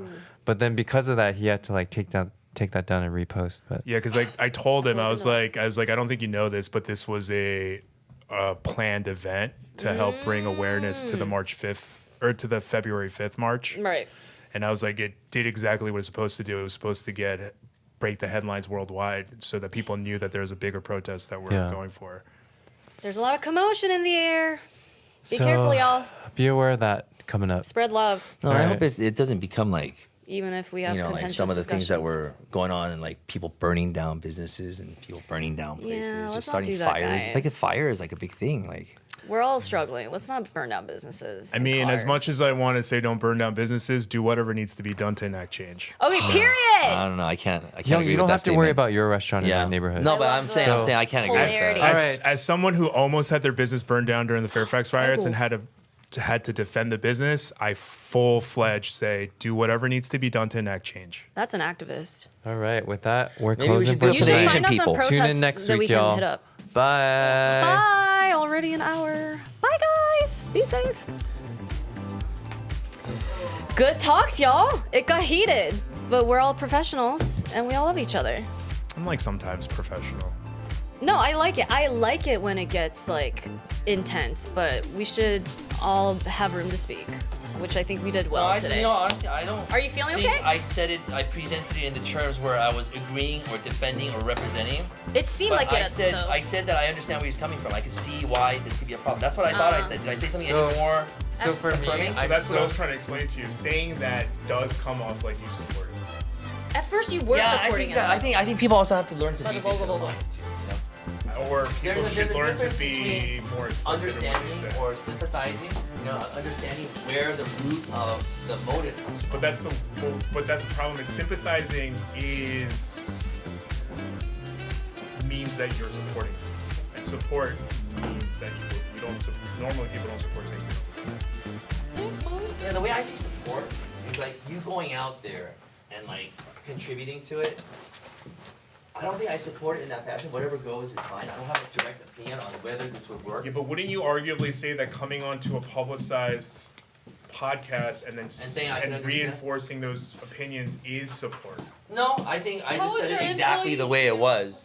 But then because of that, he had to like take that down and repost. But Yeah, because I told him I was like I don't think you know this, but this was a planned event to help bring awareness to the March 5th or to the February 5th march. Right. And I was like, it did exactly what it's supposed to do. It was supposed to break the headlines worldwide so that people knew that there was a bigger protest that we're Yeah. going for. There's a lot of commotion in the air. Be So, careful, y'all. be aware of that coming up. Spread love, No, All I right. hope it doesn't become like even if we have like contentious some of the things that discussions. were going on and like people burning down businesses and people burning down places, Yeah, let's just not starting do that, fires. It's like a guys. fire is like a big thing. Like We're all struggling. Let's not burn down businesses. I and mean, as cars. much as I want to say don't burn down businesses, do whatever needs to be done to enact change. Okay, period. I don't know. I can't You agree don't with that have to worry statement. about your restaurant in yeah. that neighborhood. No, I but love I'm saying the I can't agree with polarity. that. As, as someone who almost had their business burned down during the Fairfax riots and had to defend the business, I full-fledged say do whatever needs to be done to enact change. That's an activist. All right, with that, we're Maybe we closing should do for it You for the should tonight. Asian find us people. some Tune protests in next that we week, can y'all. hit up. Bye. Bye. Already an hour. Bye, guys. Be safe. Good talks, y'all. It got heated, but we're all professionals and we all love each other. I'm like sometimes professional. No, I like it. I like it when it gets like intense, but we should all have room to speak, which I think we did well today. honestly, I don't. Are you feeling think okay? I said it. I presented it in the terms where I was agreeing or defending or representing. It seemed But like I it. said though. I said that I understand where he's coming from. I could see why this could be a problem. That's what I thought I said. Did I say something So- any more? So for me, Affirming? I'm That's what I so was trying to explain to you. Saying that does come off like you support it. At first, you were Yeah, I supporting think that, it. I think people also have to learn to But be the vocal, vocal. visualized too. You know? Or people There's a should learn to difference be between more explicit in what they Understanding say. or sympathizing You know, understanding where the root of the motive comes from. But that's the problem. Is sympathizing means that you're supporting, and support means that you don't. Normally, people don't support things. Yeah, the way I see support is like you going out there and like contributing to it. I don't think I support it in that fashion. Whatever goes is fine. I don't have a direct opinion on whether this would work. Yeah, but wouldn't you arguably say that coming onto a publicized podcast and then and reinforcing those opinions is support? No, I think I just How would said it your exactly the employees way it feel? was.